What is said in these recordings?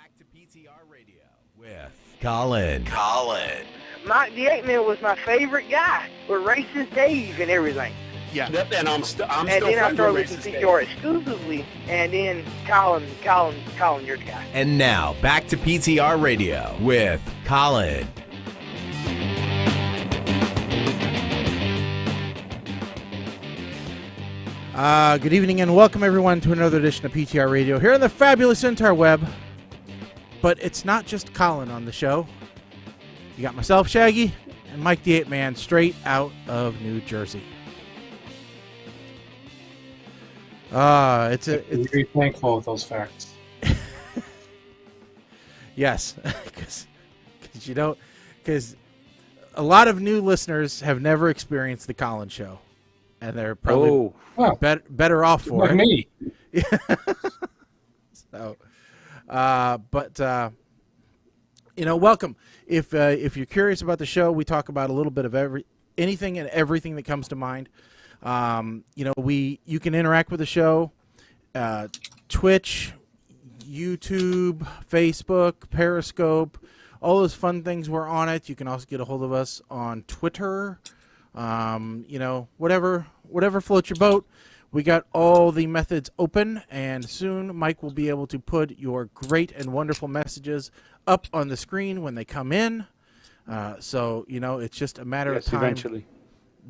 back to PTR Radio with Colin. Mike the 8-Man was my favorite guy. We're racist Dave and everything. Yeah. Yep, and I'm still And then I friends started with listening to racist PTR exclusively, and then Colin, you're the guy. And now back to PTR Radio with Colin. Good evening and welcome everyone to another edition of PTR Radio here on the fabulous interweb. But it's not just Colin on the show. You got myself, Shaggy, and Mike the 8-Man straight out of New Jersey. I'm very thankful with those facts. Yes, because a lot of new listeners have never experienced the Colin show, and they're probably better off for like it. Me. So, welcome. If you're curious about the show, we talk about a little bit of anything and everything that comes to mind. You can interact with the show, Twitch, YouTube, Facebook, Periscope, all those fun things. We're on it. You can also get a hold of us on Twitter. Whatever floats your boat. We got all the methods open, and soon Mike will be able to put your great and wonderful messages up on the screen when they come in. It's just a matter of time eventually.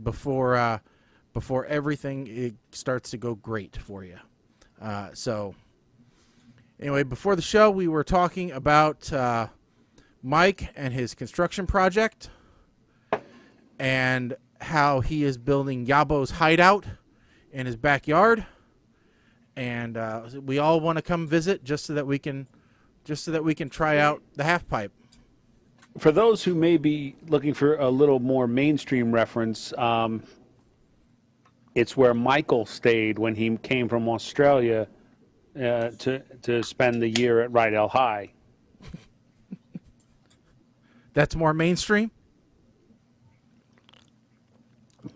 before everything starts to go great for you. Anyway, before the show, we were talking about Mike and his construction project and how he is building Yabos hideout in his backyard, and we all want to come visit just so that we can try out the half pipe. For those who may be looking for a little more mainstream reference, it's where Michael stayed when he came from Australia to spend the year at Rydell High. That's more mainstream?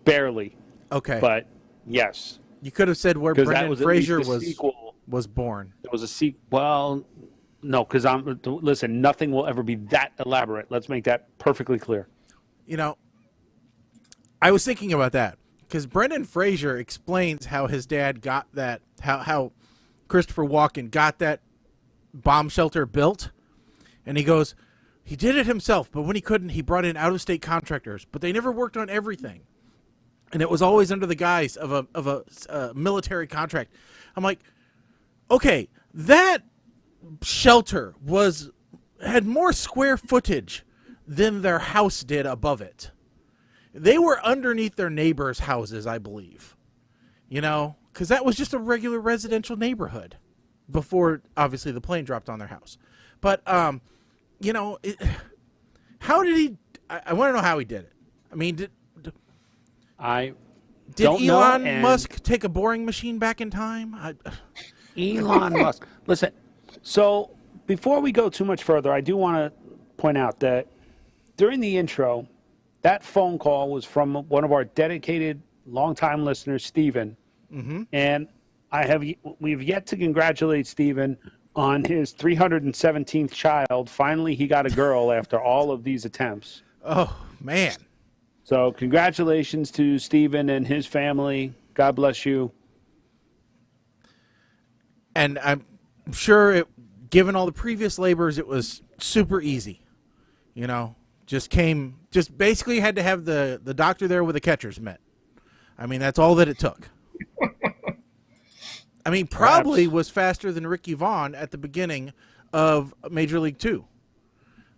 Barely. Okay. But yes. You could have said where Brendan Fraser was born. It was a sequel. Well, no, because listen, nothing will ever be that elaborate. Let's make that perfectly clear. I was thinking about that because Brendan Fraser explains how his dad got that, how Christopher Walken got that bomb shelter built, and he goes, he did it himself, but when he couldn't, he brought in out-of-state contractors, but they never worked on everything, and it was always under the guise of a military contract. I'm like, okay, that shelter had more square footage than their house did above it. They were underneath their neighbors' houses, I believe. Because that was just a regular residential neighborhood before, obviously, the plane dropped on their house. But, how did he... I want to know how he did it. I mean, did Elon Musk take a boring machine back in time? Elon Musk. Listen, so before we go too much further, I do want to point out that during the intro, that phone call was from one of our dedicated, longtime listeners, Stephen. Mm-hmm. And we've yet to congratulate Stephen on his 317th child. Finally, he got a girl after all of these attempts. Oh, man. So congratulations to Stephen and his family. God bless you. And I'm sure, given all the previous labors, it was super easy. Just basically had to have the doctor there with a catcher's mitt. I mean, that's all that it took. I mean, probably Perhaps. was faster than Ricky Vaughn at the beginning of Major League 2.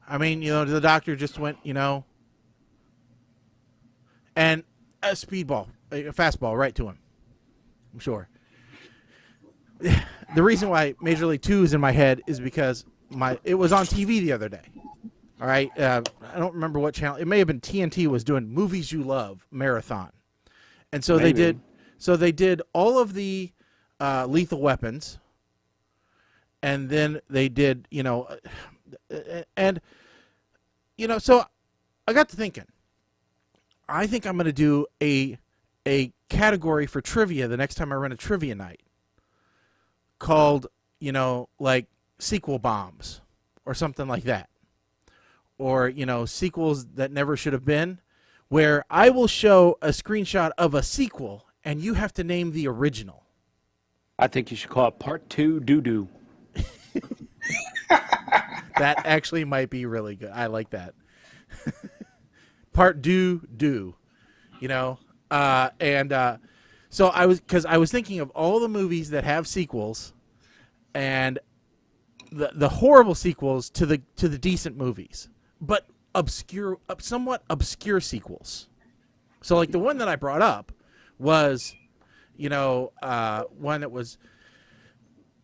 I mean, the doctor just went, and a speedball, a fastball right to him. I'm sure. The reason why Major League 2 is in my head is because it was on TV the other day. All right, I don't remember what channel. It may have been TNT was doing Movies You Love marathon, and so they did all of the Lethal Weapons, and then they did so I got to thinking. I think I'm going to do a category for trivia the next time I run a trivia night called sequel bombs. or something like that. Or, sequels that never should have been, where I will show a screenshot of a sequel and you have to name the original. I think you should call it Part 2 Doo-Doo. That actually might be really good. I like that. Part do. So I was thinking of all the movies that have sequels and the horrible sequels to the decent movies, but somewhat obscure sequels. So like the one that I brought up was, one that was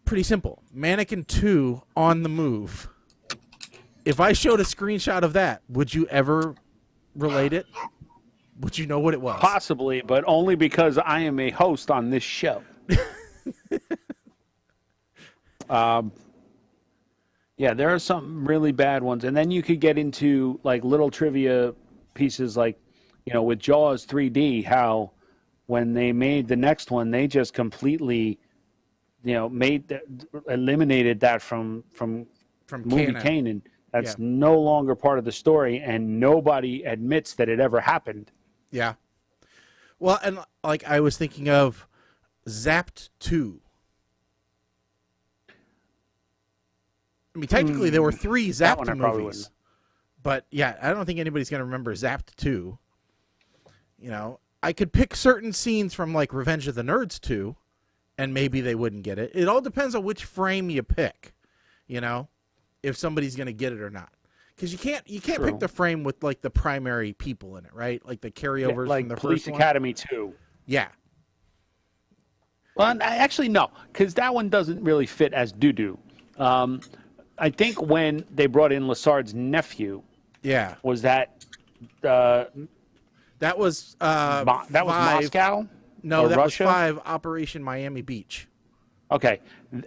pretty simple. Mannequin 2 on the Move. If I showed a screenshot of that, would you ever relate it? Would you know what it was? Possibly, but only because I am a host on this show. Yeah, there are some really bad ones. And then you could get into like little trivia pieces like, with Jaws 3D, how when they made the next one, they just completely, eliminated that from movie canon. That's no longer part of the story, and nobody admits that it ever happened. Yeah. Well, and like I was thinking of Zapped 2. I mean, technically there were 3 Zapped movies. But yeah, I don't think anybody's going to remember Zapped 2. I could pick certain scenes from like Revenge of the Nerds 2, and maybe they wouldn't get it. It all depends on which frame you pick, if somebody's going to get it or not. Because you can't pick the frame with like the primary people in it, right? Like the carryovers like from the Police first Academy one. 2. Yeah. Well, actually, no, because that one doesn't really fit as doo-doo. I think when they brought in Lassard's nephew, was that that was was Moscow? No, that Russia? was 5 Operation Miami Beach. Okay,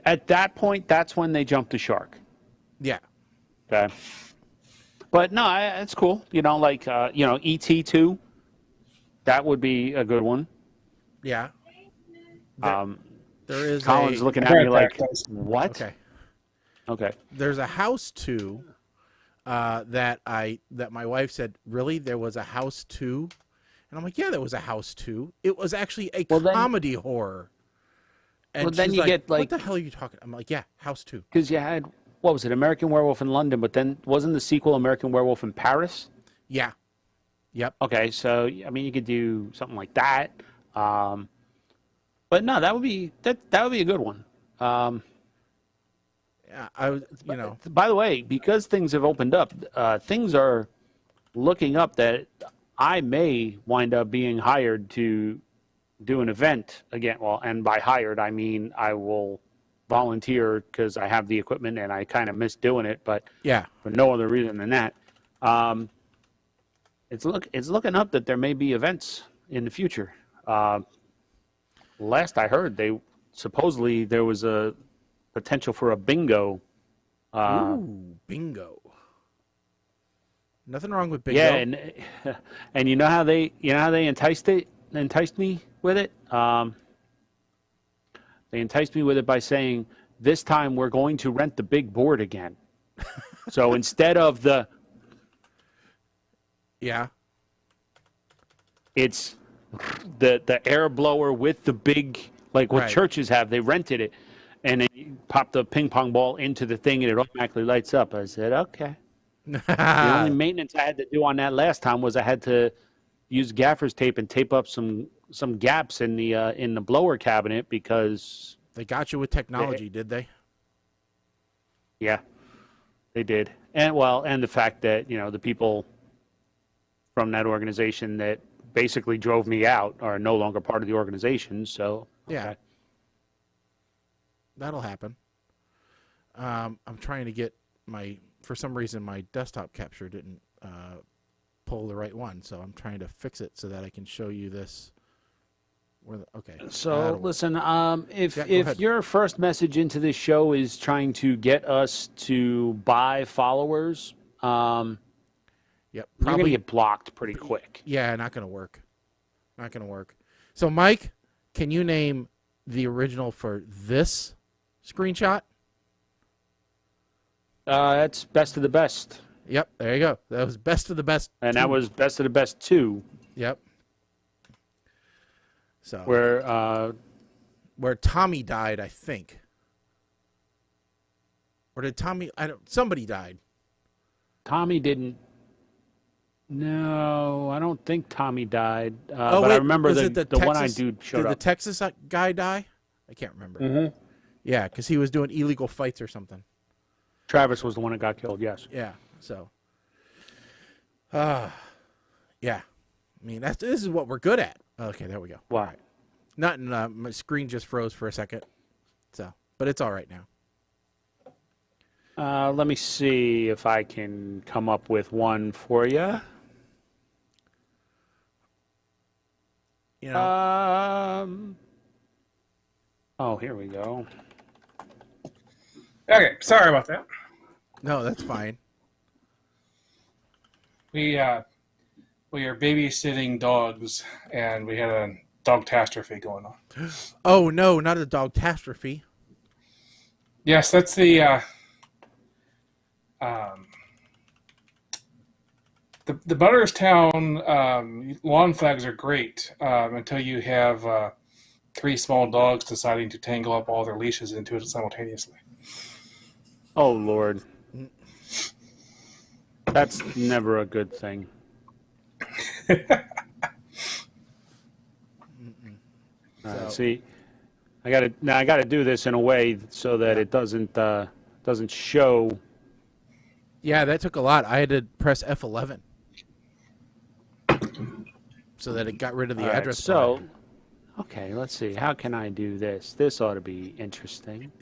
at that point, that's when they jumped the shark. Yeah. Okay. But no, it's cool. E.T. 2, that would be a good one. Yeah. There is Colins looking at me like, what? Okay. There's a House 2 that my wife said, really? There was a House 2? And I'm like, yeah, there was a House 2. It was actually a comedy horror. And then you get like, what the hell are you talking? I'm like, yeah, House 2. Because you had, what was it, American Werewolf in London, but then wasn't the sequel American Werewolf in Paris? Yeah. Yep. Okay, so I mean, you could do something like that. But no, that would be a good one. Yeah, By the way, because things have opened up, things are looking up that I may wind up being hired to do an event again. Well, and by hired, I mean I will volunteer because I have the equipment and I kind of miss doing it, but for no other reason than that. It's looking up that there may be events in the future. Last I heard, supposedly there was a potential for a bingo. Ooh, bingo. Nothing wrong with bingo. Yeah, and you know how they enticed me with it? They enticed me with it by saying, this time we're going to rent the big board again. So instead of it's the air blower with the big, like what churches have. They rented it, and then you pop the ping pong ball into the thing, and it automatically lights up. I said, okay. The only maintenance I had to do on that last time was I had to use gaffer's tape and tape up some gaps in the blower cabinet because they got you with technology, did they? Yeah, they did. And the fact that the people from that organization that basically drove me out are no longer part of the organization. So yeah, that'll happen. I'm trying to get for some reason my desktop capture didn't pull the right one, so I'm trying to fix it so that I can show you this. So listen, if your first message into this show is trying to get us to buy followers, probably you're gonna get blocked pretty quick. Yeah, not gonna work. So Mike, can you name the original for this screenshot? That's Best of the Best. Yep, there you go. That was Best of the Best. And 2. that was Best of the Best 2. Yep. So where Tommy died, I think. Or did Tommy? Somebody died. Tommy didn't. No, I don't think Tommy died. But I remember the Texas, one-eyed dude showed up. Did the Texas guy die? I can't remember. Mm-hmm. Yeah, because he was doing illegal fights or something. Travis was the one that got killed, yes. Yeah, so. Yeah. I mean, this is what we're good at. Okay, there we go. Why? All right. Nothing. My screen just froze for a second. So, but it's all right now. Let me see if I can come up with one for you. You know. Oh, here we go. Okay, sorry about that. No, that's fine. We are babysitting dogs, and we had a dog-tastrophe going on. Oh no, not a dog-tastrophe. Yes, that's the Butterstown lawn flags are great until you have 3 small dogs deciding to tangle up all their leashes into it simultaneously. Oh, Lord. That's never a good thing. See, I gotta do this in a way so that it doesn't show. Yeah, that took a lot. I had to press F11 so that it got rid of the address bar. So, okay, let's see. How can I do this? This ought to be interesting.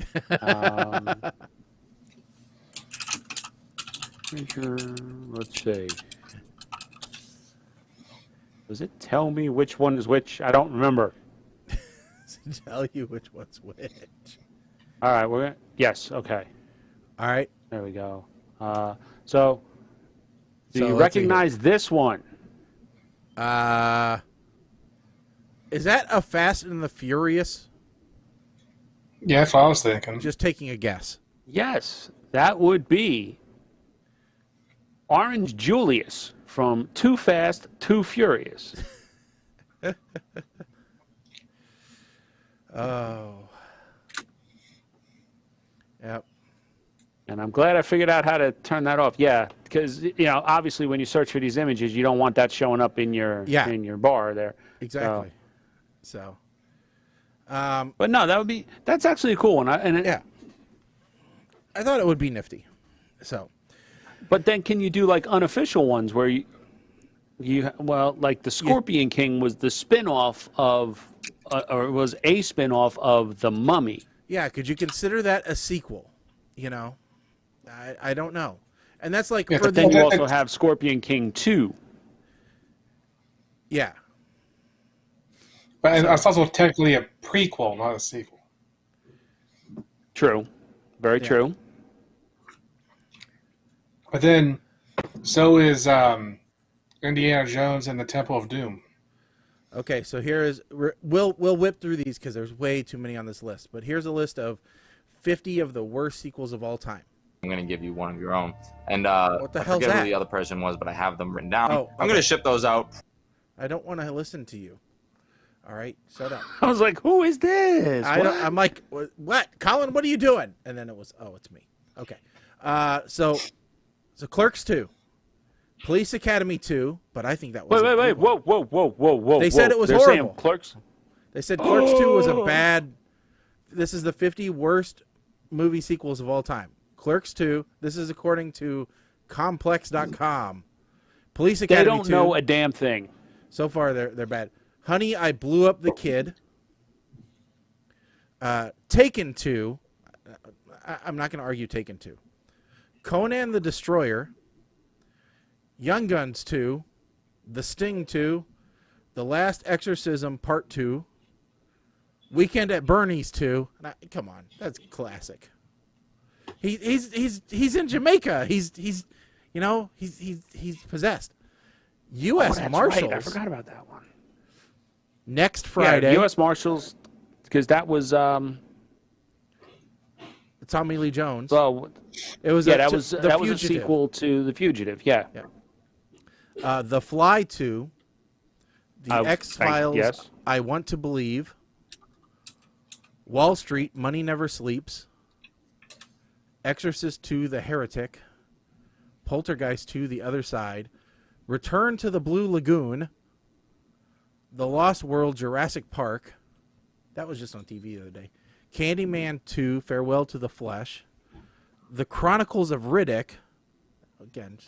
Let's see. Does it tell me which one is which? I don't remember. Tell you which one's which. All right, yes, okay. All right. There we go. So you recognize this one? Is that a Fast and the Furious? Yeah, that's what I was thinking. Just taking a guess. Yes, that would be Orange Julius from Too Fast, Too Furious. Oh. Yep. And I'm glad I figured out how to turn that off. Yeah, because obviously when you search for these images, you don't want that showing up in your bar there. Exactly. So. But no, that's actually a cool one. Yeah. I thought it would be nifty. So. But then can you do like unofficial ones where like the Scorpion King was the spin-off of, or was a spin-off of The Mummy. Yeah, could you consider that a sequel? I don't know. And that's like for then you also have Scorpion King 2. Yeah. But it's also technically a prequel, not a sequel. True. Very true. But then, so is Indiana Jones and the Temple of Doom. Okay, so we'll whip through these because there's way too many on this list. But here's a list of 50 of the worst sequels of all time. I'm going to give you one of your own. And what the I hell's forget that? who the other person was, but I have them written down. Oh, okay. I'm going to ship those out. I don't want to listen to you. All right, shut up. I was like, who is this? I'm like, what? Colin, what are you doing? And then it was, it's me. Okay. So Clerks 2. Police Academy 2, but I think that was wait. Whoa. They said it was They're horrible. Saying Clerks? They said Clerks 2 was a bad. This is the 50 worst movie sequels of all time. Clerks 2. This is according to Complex.com. Police Academy 2. They don't know a damn thing. So far, they're bad. Honey, I Blew Up the Kid. Taken 2. I'm not going to argue Taken 2. Conan the Destroyer. Young Guns 2. The Sting 2. The Last Exorcism Part 2. Weekend at Bernie's 2. Come on, that's classic. He's in Jamaica. He's possessed. U.S. Marshals. Right. I forgot about that one. Next Friday. Yeah, U.S. Marshals, because that was Tommy Lee Jones. Well, It was that was a sequel to The Fugitive. Yeah. The Fly 2, The X-Files, yes. I Want to Believe, Wall Street, Money Never Sleeps, Exorcist 2, The Heretic, Poltergeist 2, The Other Side, Return to the Blue Lagoon, The Lost World, Jurassic Park. That was just on TV the other day. Candyman 2, Farewell to the Flesh, The Chronicles of Riddick. Again,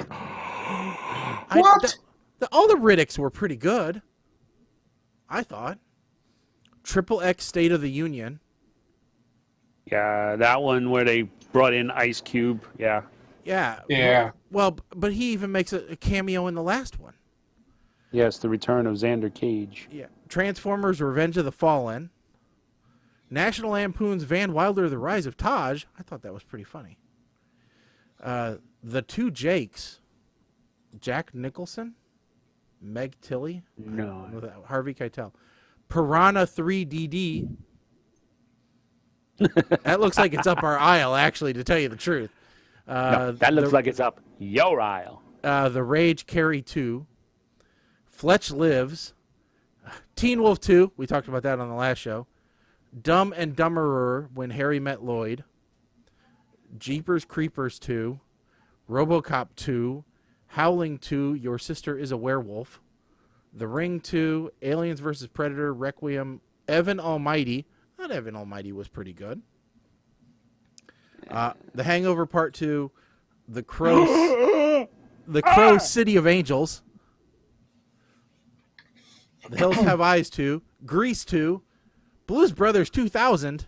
all the Riddicks were pretty good, I thought. Triple X State of the Union. Yeah, that one where they brought in Ice Cube. Yeah. Yeah. Well, but he even makes a cameo in the last one. Yes, the return of Xander Cage. Yeah. Transformers: Revenge of the Fallen. National Lampoon's Van Wilder: The Rise of Taj. I thought that was pretty funny. The Two Jakes. Jack Nicholson? Meg Tilly? No. Harvey Keitel. Piranha 3DD. That looks like it's up our aisle, actually, to tell you the truth. No, that looks like it's up your aisle. The Rage Carry 2. Fletch Lives. Teen Wolf 2. We talked about that on the last show. Dumb and Dumberer, When Harry Met Lloyd. Jeepers Creepers 2. RoboCop 2. Howling 2, Your Sister is a Werewolf. The Ring 2, Aliens vs. Predator, Requiem, Evan Almighty. I thought Evan Almighty was pretty good. The Hangover Part 2, The Crow City of Angels. The Hills Have Eyes 2, Grease 2, Blues Brothers 2000.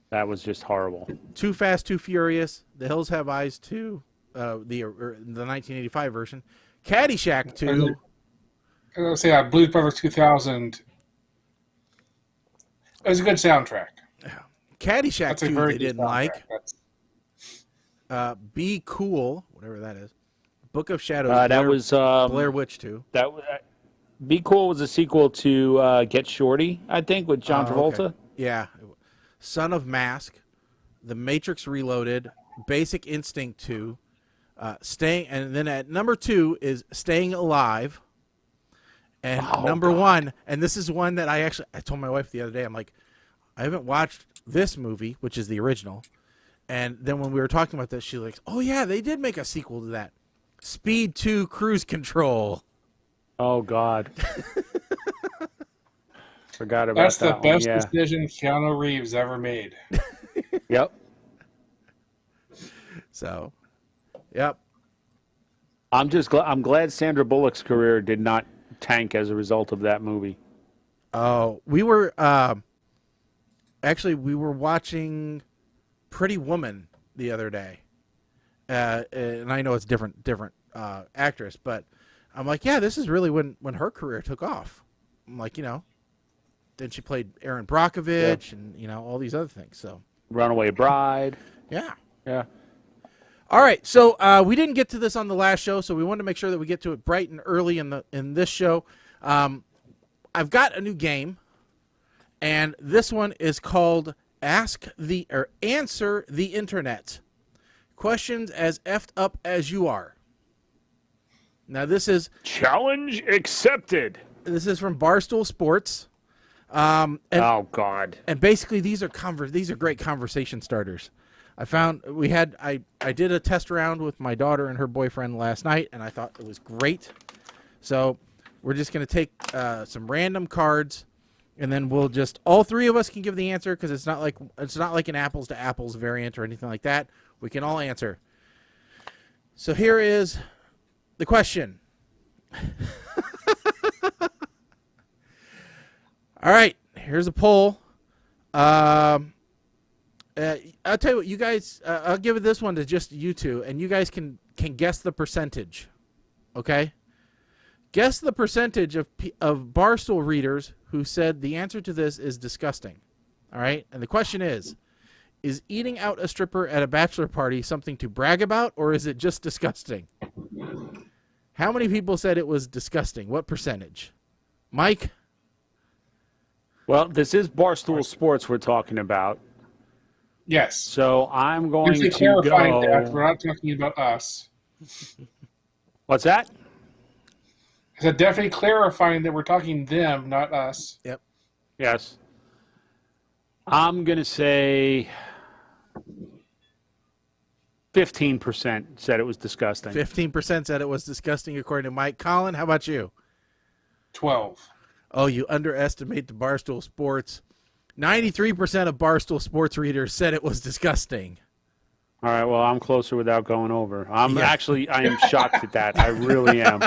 That was just horrible. Too Fast, Too Furious, The Hills Have Eyes 2. The 1985 version, Caddyshack 2. I was going to say Blues Brothers 2000. It was a good soundtrack. Caddyshack 2 they didn't like. That's... Be Cool, whatever that is. Book of Shadows. That was Blair Witch 2. That was Be Cool was a sequel to Get Shorty, I think, with John Travolta. Okay. Yeah. Son of Mask, The Matrix Reloaded, Basic Instinct 2. And then at number 2 is Staying Alive, and number 1, and this is one that I told my wife the other day. I'm like, I haven't watched this movie, which is the original, and then when we were talking about this, she's like, oh yeah, they did make a sequel to that, Speed 2 Cruise Control. Oh God, forgot about That's that. That's the best decision Keanu Reeves ever made. Yep. So. Yep. I'm glad Sandra Bullock's career did not tank as a result of that movie. Oh, we were watching Pretty Woman the other day, and I know it's different actress, but I'm like, yeah, this is really when her career took off. I'm like, then she played Erin Brockovich and all these other things. So Runaway Bride. Yeah. Yeah. All right, so we didn't get to this on the last show, so we want to make sure that we get to it bright and early in this show. I've got a new game, and this one is called Answer the Internet. Questions as effed up as you are. Now this is challenge accepted. This is from Barstool Sports. Oh God! And basically, these are great conversation starters. I did a test round with my daughter and her boyfriend last night, and I thought it was great. So we're just going to take some random cards, and then all three of us can give the answer, because it's not like an apples to apples variant or anything like that. We can all answer. So here is the question. All right, here's a poll. I'll tell you what, you guys, I'll give this one to just you two, and you guys can guess the percentage, okay? Guess the percentage of Barstool readers who said the answer to this is disgusting, all right? And the question is eating out a stripper at a bachelor party something to brag about, or is it just disgusting? How many people said it was disgusting? What percentage? Mike? Well, this is Barstool Sports we're talking about. Yes. So I'm going Just to clarifying go. that we're not talking about us. What's that? I said definitely clarifying that we're talking them, not us. Yep. Yes. I'm going to say 15% said it was disgusting. 15% said it was disgusting, according to Mike. Colin, how about you? 12. Oh, you underestimate the Barstool Sports. 93% of Barstool Sports readers said it was disgusting. All right, well, I'm closer without going over. I am shocked at that. I really am.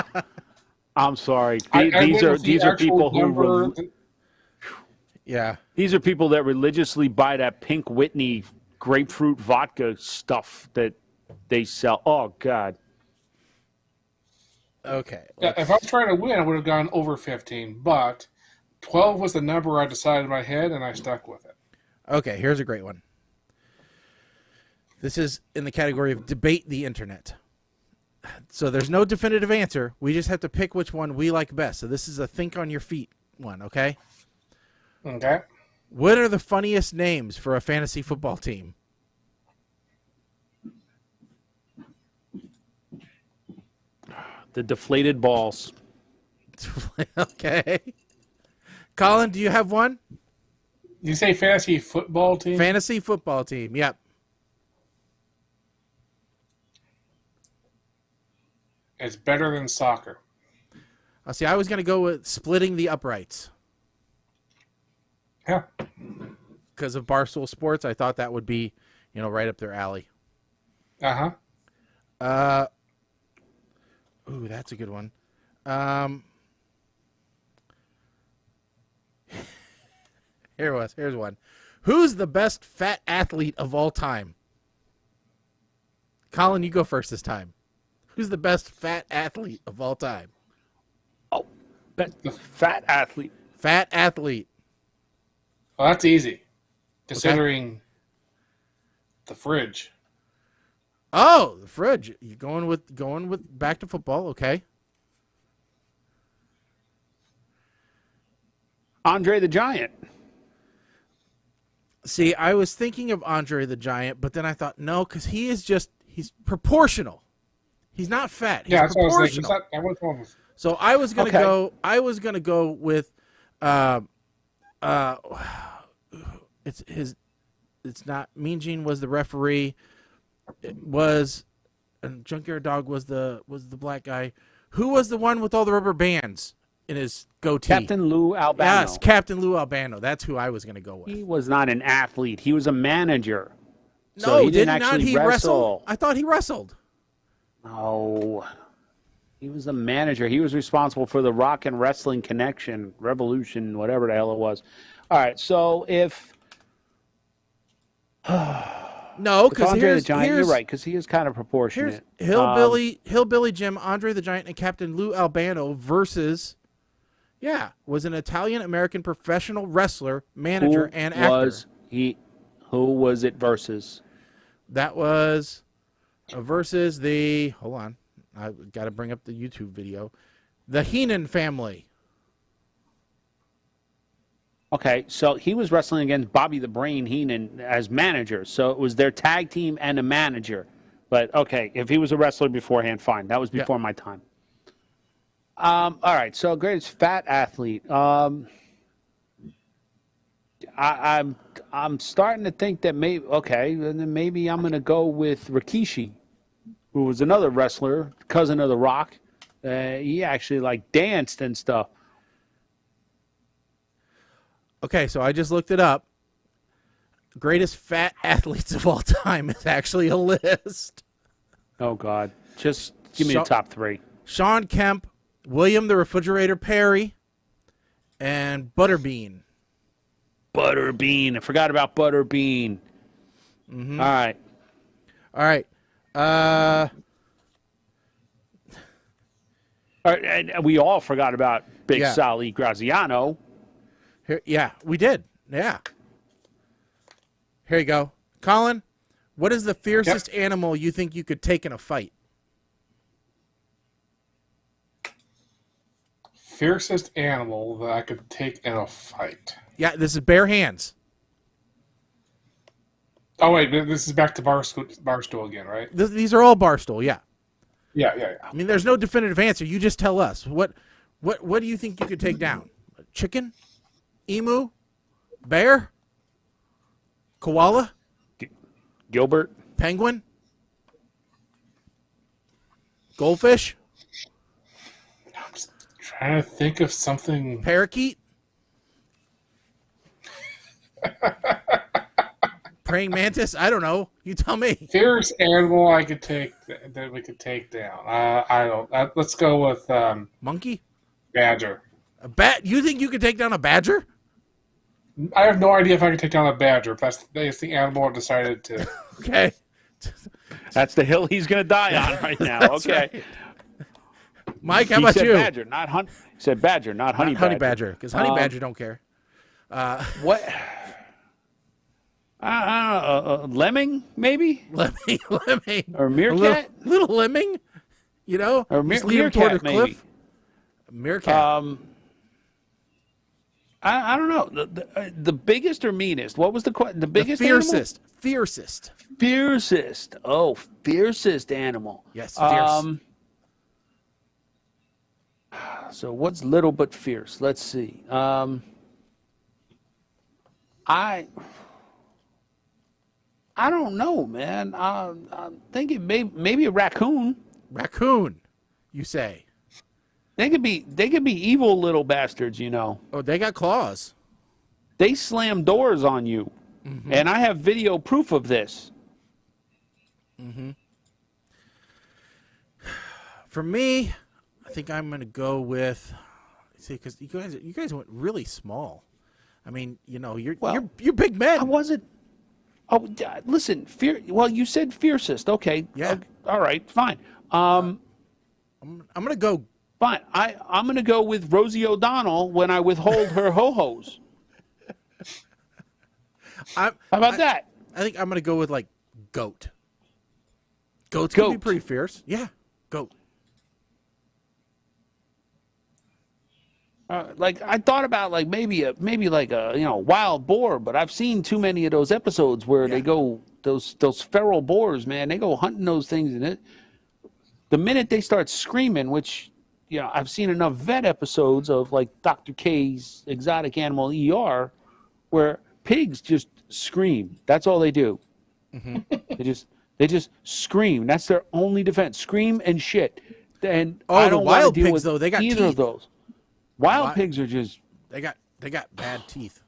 I'm sorry. These are people who These are people that religiously buy that Pink Whitney grapefruit vodka stuff that they sell. Oh God. Okay. Yeah, if I was trying to win, I would have gone over 15, but 12 was the number I decided in my head, and I stuck with it. Okay, here's a great one. This is in the category of debate the internet. So there's no definitive answer. We just have to pick which one we like best. So this is a think on your feet one, okay? Okay. What are the funniest names for a fantasy football team? The deflated balls. Okay. Colin, do you have one? You say fantasy football team? Fantasy football team, yep. It's better than soccer. See, I was going to go with splitting the uprights. Yeah. Because of Barstool Sports, I thought that would be, right up their alley. Uh-huh. Ooh, that's a good one. Here's one. Who's the best fat athlete of all time? Colin, you go first this time. Who's the best fat athlete of all time? Oh, fat athlete. Fat athlete. Well, that's easy, considering the fridge. Oh, the fridge. You going with back to football, okay? Andre the Giant. See, I was thinking of Andre the Giant, but then I thought, no, because he's proportional. He's not fat. He's That's what I was proportional. thinking. So I was gonna go with it's not Mean Gene was the referee. It was and Junkyard Dog was the black guy. Who was the one with all the rubber bands in his goatee? Captain Lou Albano. Yes, Captain Lou Albano. That's who I was gonna go with. He was not an athlete. He was a manager. No, so he did didn't not actually he wrestle? I thought he wrestled. No. He was a manager. He was responsible for the Rock and Wrestling Connection, Revolution, whatever the hell it was. All right, so if no, because Andre the Giant, you're right, because he is kind of proportionate. Here's Hillbilly Jim, Andre the Giant, and Captain Lou Albano versus, was an Italian-American professional wrestler, manager, and actor. Who was it versus? That was versus the, hold on, I've got to bring up the YouTube video, the Heenan family. Okay, so he was wrestling against Bobby the Brain Heenan as manager. So it was their tag team and a manager. But, okay, if he was a wrestler beforehand, fine. That was before my time. All right, so greatest fat athlete. I'm starting to think that maybe I'm going to go with Rikishi, who was another wrestler, cousin of The Rock. He actually, danced and stuff. Okay, so I just looked it up. Greatest fat athletes of all time is actually a list. Oh, God. Just give me the top three. Sean Kemp, William the Refrigerator Perry, and Butterbean. Butterbean. I forgot about Butterbean. Mm-hmm. All right. And we all forgot about Big Sally Graziano. Here, we did. Yeah. Here you go. Colin, what is the fiercest animal you think you could take in a fight? Fiercest animal that I could take in a fight. Yeah, this is bare hands. Oh wait, this is back to Barstool again, right? These are all Barstool, yeah. Yeah. I mean, there's no definitive answer. You just tell us. What do you think you could take down? Chicken? Emu? Bear? Koala? Gilbert? Penguin? Goldfish? I'm just trying to think of something. Parakeet? Praying mantis? I don't know. You tell me. Fierce animal I could take that we could take down. I don't. Let's go with Monkey? badger. A bat? You think you could take down a badger? I have no idea if I could take down a badger. If that's the animal I decided to. Okay. That's the hill he's going to die on right now. Okay. Right. Mike, how He about said you? badger, not He said badger, not honey badger. Honey badger, because honey badger don't care. What? Lemming, maybe? Lemming. Or meerkat? Little lemming, you know? Or Just lead him toward a meerkat, maybe. cliff. Meerkat. I don't know. The biggest or meanest? What was the question? The biggest Fiercest. animal? Fiercest. Fiercest. Oh, fiercest animal. Yes, fierce. So what's little but fierce? Let's see. I don't know, man. I'm thinking maybe a raccoon. Raccoon, you say. They could be evil little bastards, you know. Oh, they got claws. They slam doors on you. Mm-hmm. And I have video proof of this. Mm-hmm. For me, I think I'm going to go with, see, because you guys went really small. I mean, you know, you're big men. I wasn't. Oh, listen, well, you said fiercest. Okay. Yeah. All right. Fine. I'm going to go. Fine. I'm going to go with Rosie O'Donnell when I withhold her ho-hos. How about that? I think I'm going to go with, like, goat. Goats can be pretty fierce. Yeah, goat. Like I thought about like maybe like a wild boar, but I've seen too many of those episodes where they go those feral boars, man. They go hunting those things, and the minute they start screaming, which I've seen enough vet episodes of like Dr. K's Exotic Animal ER, where pigs just scream. That's all they do. Mm-hmm. They just scream. That's their only defense. Scream and shit. And I don't the wild deal pigs with though, they got either teeth. of those. Wild pigs are just they got bad teeth.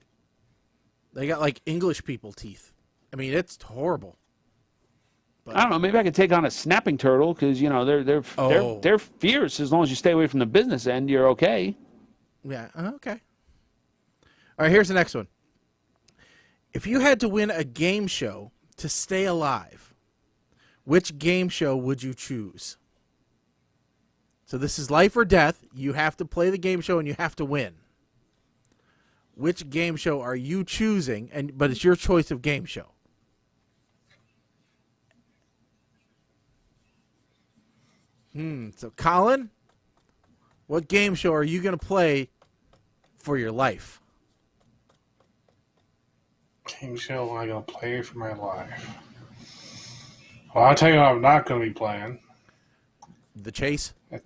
They got like English people teeth. I mean, it's horrible. But I don't know. Maybe I could take on a snapping turtle because they're fierce as long as you stay away from the business end. You're okay. Yeah. Okay. All right. Here's the next one. If you had to win a game show to stay alive, which game show would you choose? So this is life or death. You have to play the game show and you have to win. Which game show are you choosing? But it's your choice of game show. So Colin, what game show are you going to play for your life? Game show am I going to play for my life? Well, I'll tell you what I'm not going to be playing. The Chase? I'm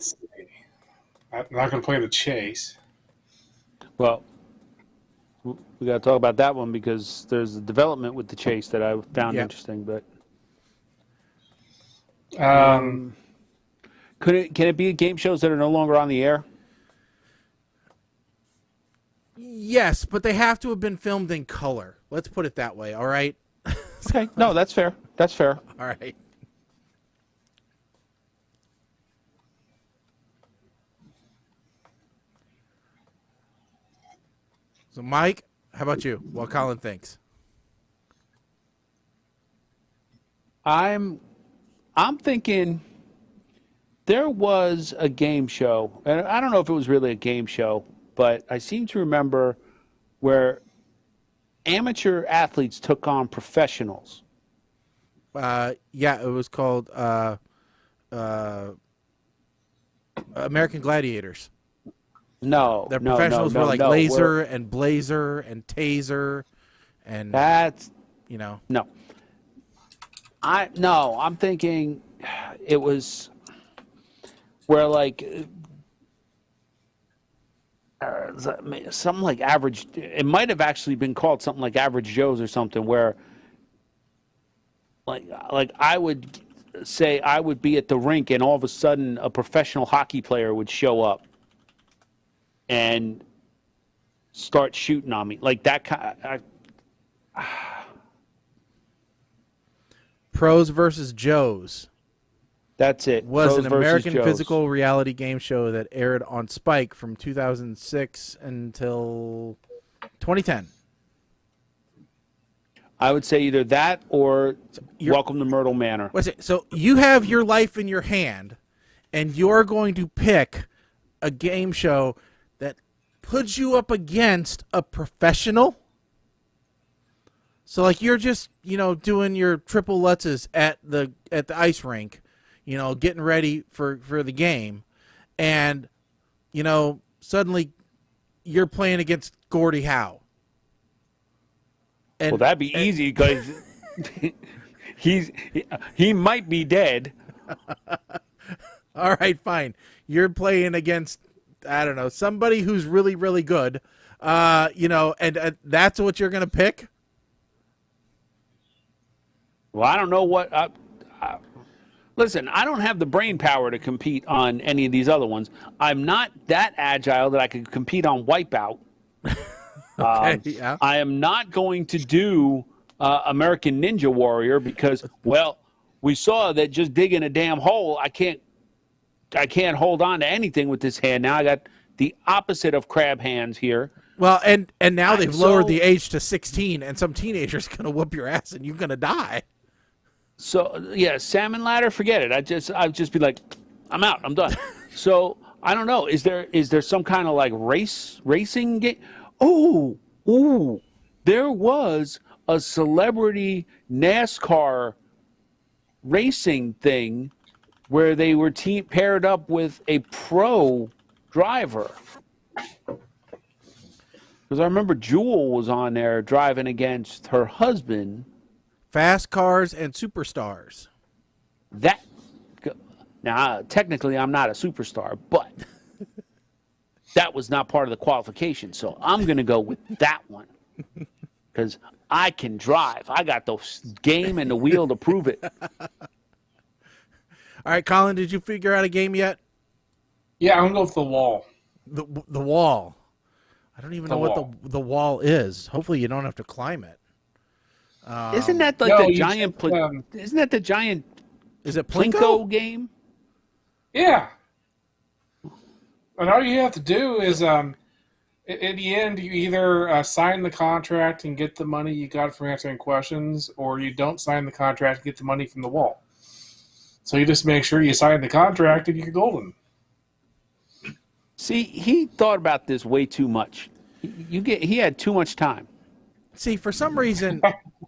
not going to play the Chase. Well, we got to talk about that one because there's a development with the Chase that I found interesting. But can it be game shows that are no longer on the air? Yes, but they have to have been filmed in color. Let's put it that way. All right. Okay. No, that's fair. That's fair. All right. So, Mike, how about you? What Colin thinks? I'm thinking there was a game show, and I don't know if it was really a game show, but I seem to remember where amateur athletes took on professionals. Yeah, it was called American Gladiators. No, Their professionals were like no, Laser and Blazer and Taser, and that's No. I'm thinking it was where like something like average. It might have actually been called something like Average Joe's or something, where like I would say I would be at the rink and all of a sudden a professional hockey player would show up and start shooting on me like that kind. Pros versus Joes. That's it. Was Pros an versus American Joes. physical reality game show that aired on Spike from 2006 until 2010. I would say either that or Welcome to Myrtle Manor. What's it? So you have your life in your hand, and you're going to pick a game show that puts you up against a professional. So like you're just doing your triple lutzes at the ice rink, getting ready for the game, and suddenly you're playing against Gordie Howe. And, well, that'd be easy because he might be dead. All right, fine. You're playing against, I don't know, somebody who's really, really good, and that's what you're going to pick? Well, I don't know what. Listen, I don't have the brain power to compete on any of these other ones. I'm not that agile that I could compete on Wipeout. Okay, yeah. I am not going to do American Ninja Warrior because, well, we saw that just digging a damn hole, I can't hold on to anything with this hand. Now I got the opposite of crab hands here. Well, and now they've lowered the age to 16, and some teenager's going to whoop your ass, and you're going to die. So, yeah, salmon ladder, forget it. I'd just be like, I'm out. I'm done. So, I don't know. Is there some kind of like racing game? Oh, there was a celebrity NASCAR racing thing where they were paired up with a pro driver. Because I remember Jewel was on there driving against her husband. Fast cars and superstars. Now, technically, I'm not a superstar, but that was not part of the qualification. So I'm going to go with that one because I can drive. I got the game and the wheel to prove it. All right, Colin, did you figure out a game yet? Yeah, I'm going to go with the wall. The wall. I don't even know what the wall is. Hopefully you don't have to climb it. Isn't that like the giant? Isn't that the giant? Is it Plinko game? Yeah. And all you have to do is, at the end, you either sign the contract and get the money you got from answering questions, or you don't sign the contract and get the money from the wall. So you just make sure you sign the contract and you're golden. See, he thought about this way too much. He had too much time. See, for some reason,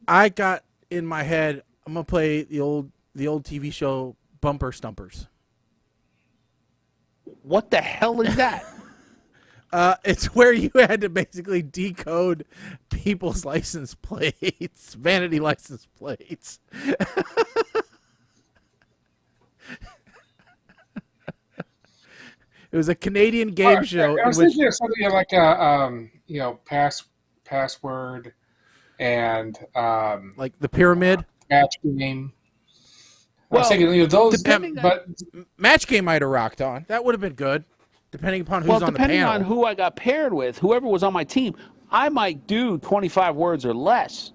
I got in my head, I'm gonna play the old TV show Bumper Stumpers. What the hell is that? It's where you had to basically decode people's license plates, vanity license plates. It was a Canadian game show. I was thinking of something like a password and like the pyramid match game. Well, I was thinking those, but match game might have rocked on. That would have been good, depending upon who's on the panel. Depending on who I got paired with, whoever was on my team, I might do 25 words or less.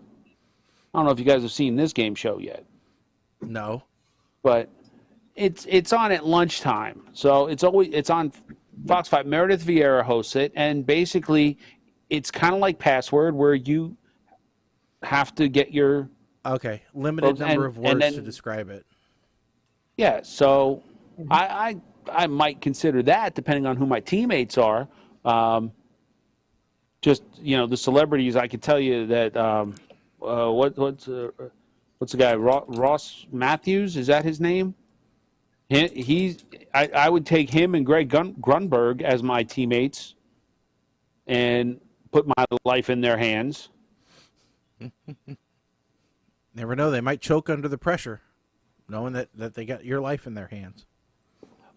I don't know if you guys have seen this game show yet. No, but it's on at lunchtime, so it's on Fox 5. Meredith Vieira hosts it, and basically, it's kind of like Password, where you have to get your limited number of words to describe it. Yeah, so I might consider that depending on who my teammates are. Just the celebrities, I could tell you that what's the guy, Ross Matthews? Is that his name? I would take him and Greg Grunberg as my teammates and put my life in their hands. Never know. They might choke under the pressure, knowing that they got your life in their hands.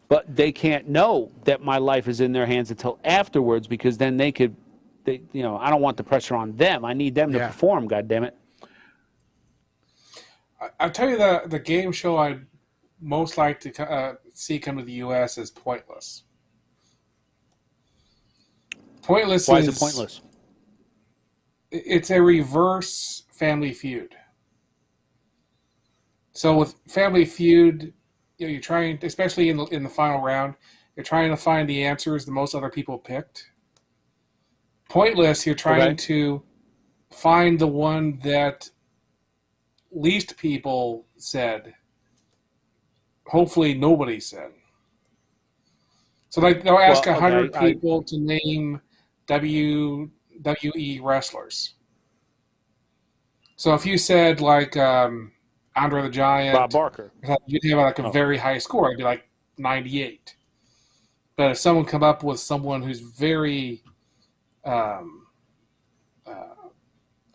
But they can't know that my life is in their hands until afterwards, because then I don't want the pressure on them. I need them to perform, goddammit. I'll tell you the game show I'd most like to see come to the U.S. is Pointless. Pointless. Why is it pointless? It's a reverse Family Feud. So with Family Feud, you're trying, especially in the final round, you're trying to find the answers that most other people picked. Pointless, you're trying to find the one that least people said. Hopefully nobody said. So they'll ask 100 people to name WWE wrestlers. So if you said Andre the Giant, Bob Barker, you'd have a very high score. It'd be 98. But if someone come up with someone who's very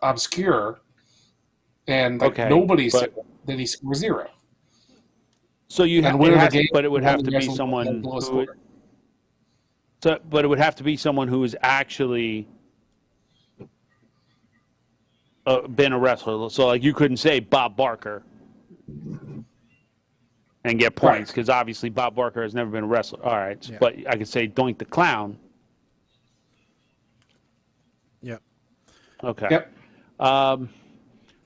obscure and nobody said, then he scores 0. So but it would have to be someone who. But it would have to be someone who is actually been a wrestler. So, you couldn't say Bob Barker and get points, because obviously Bob Barker has never been a wrestler. All right, but I could say Doink the Clown. Yep. Okay. Yep.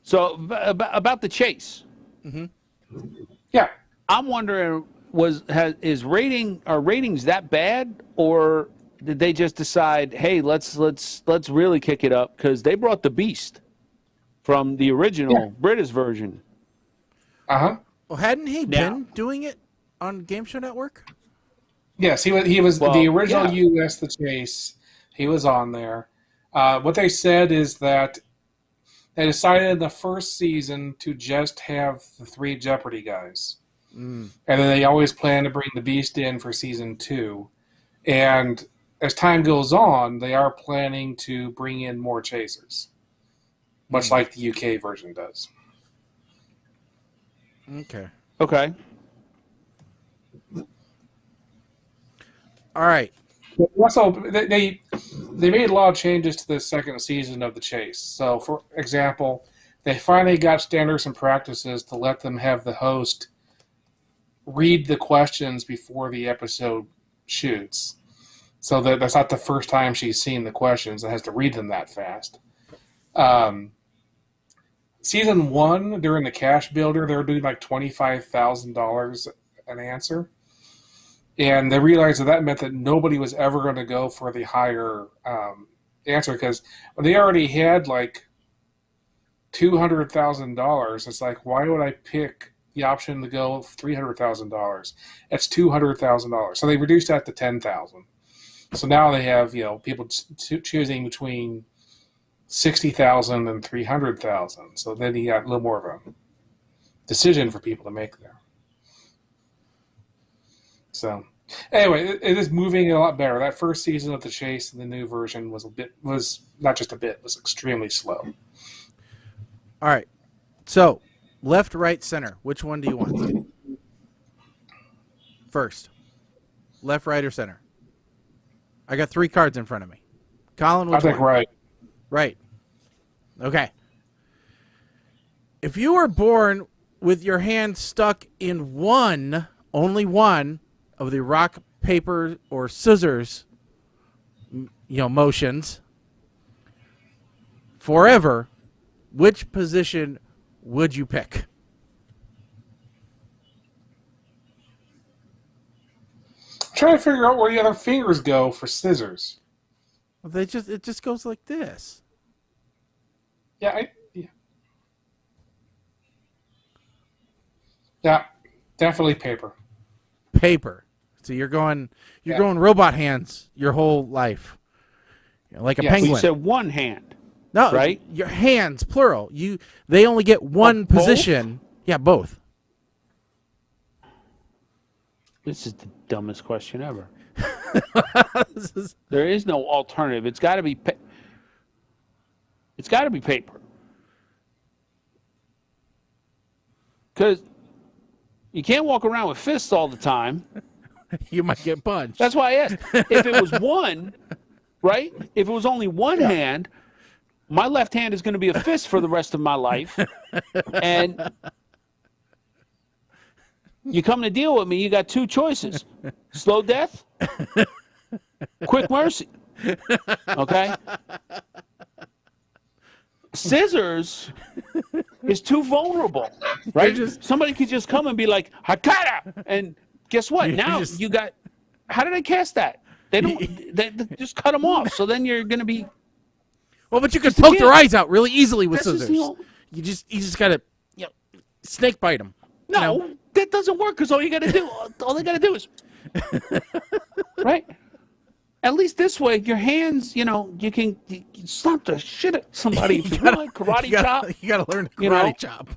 So about the chase. Mm-hmm. Yeah. I'm wondering, are ratings that bad, or did they just decide, hey, let's really kick it up, because they brought the Beast from the original British version. Uh-huh. Well, hadn't he been doing it on Game Show Network? Yes, he was the original U.S. The Chase. He was on there. What they said is that they decided in the first season to just have the 3 Jeopardy guys. And then they always plan to bring the Beast in for season 2. And as time goes on, they are planning to bring in more chasers, much like the UK version does. Okay. All right. Also, they made a lot of changes to the second season of The Chase. So, for example, they finally got standards and practices to let them have the host read the questions before the episode shoots. So that's not the first time she's seen the questions and has to read them that fast. Season 1, during the cash builder, they were doing $25,000 an answer. And they realized that meant that nobody was ever going to go for the higher answer, because they already had $200,000. It's why would I pick the option to go $300,000? That's $200,000. So they reduced that to $10,000. So now they have people choosing between $60,000 and $300,000. So then you got a little more of a decision for people to make there. So anyway, it is moving a lot better. That first season of The Chase in the new version was not just a bit, was extremely slow. All right. So, left, right, center. Which one do you want? First. Left, right, or center? I got 3 cards in front of me. Colin, which I think one? right. Right. Okay. If you were born with your hand stuck in only one of the rock, paper, or scissors, motions forever, which position would you pick? I'm trying to figure out where the other fingers go for scissors. Well, it just goes like this. Yeah, Yeah, definitely paper. Paper. So you're going robot hands your whole life, like a penguin. You said one hand. No, right? Your hands, plural. They only get one position. Both? Yeah, both. This is the dumbest question ever. There is no alternative. It's got to be. It's got to be paper. Because you can't walk around with fists all the time. You might get punched. That's why I asked. If it was one, right? If it was only one hand, my left hand is going to be a fist for the rest of my life. And you come to deal with me, you got two choices. Slow death, quick mercy. Okay? Scissors is too vulnerable, right? Somebody could just come and be like, Hakata! And guess what? Now you got, how did I cast that? They just cut them off. So then you're going to be. Well, but you can poke their eyes out really easily with scissors. You just got to, snake bite them. No, that doesn't work because all they got to do is, right? At least this way, your hands, you can stomp the shit at somebody. If you want karate chop. You got to learn karate chop.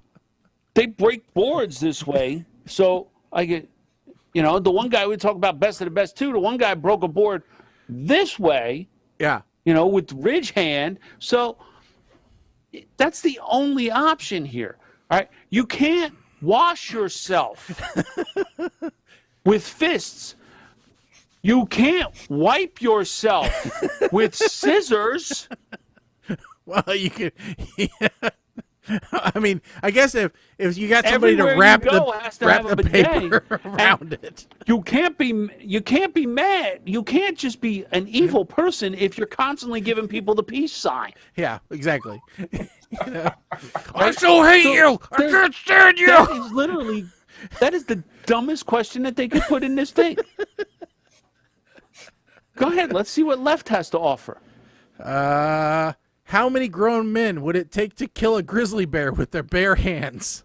They break boards this way. So I get, the one guy we talk about best of the best too. The one guy broke a board this way. Yeah. With ridge hand. So that's the only option here. All right. You can't wash yourself with fists. You can't wipe yourself with scissors. Well, you can. I mean, I guess if you got somebody to wrap the paper around it, you can't be mad. You can't just be an evil person if you're constantly giving people the peace sign. Yeah, exactly. I so hate you. I can't stand you. That is the dumbest question that they could put in this thing. Go ahead. Let's see what left has to offer. How many grown men would it take to kill a grizzly bear with their bare hands?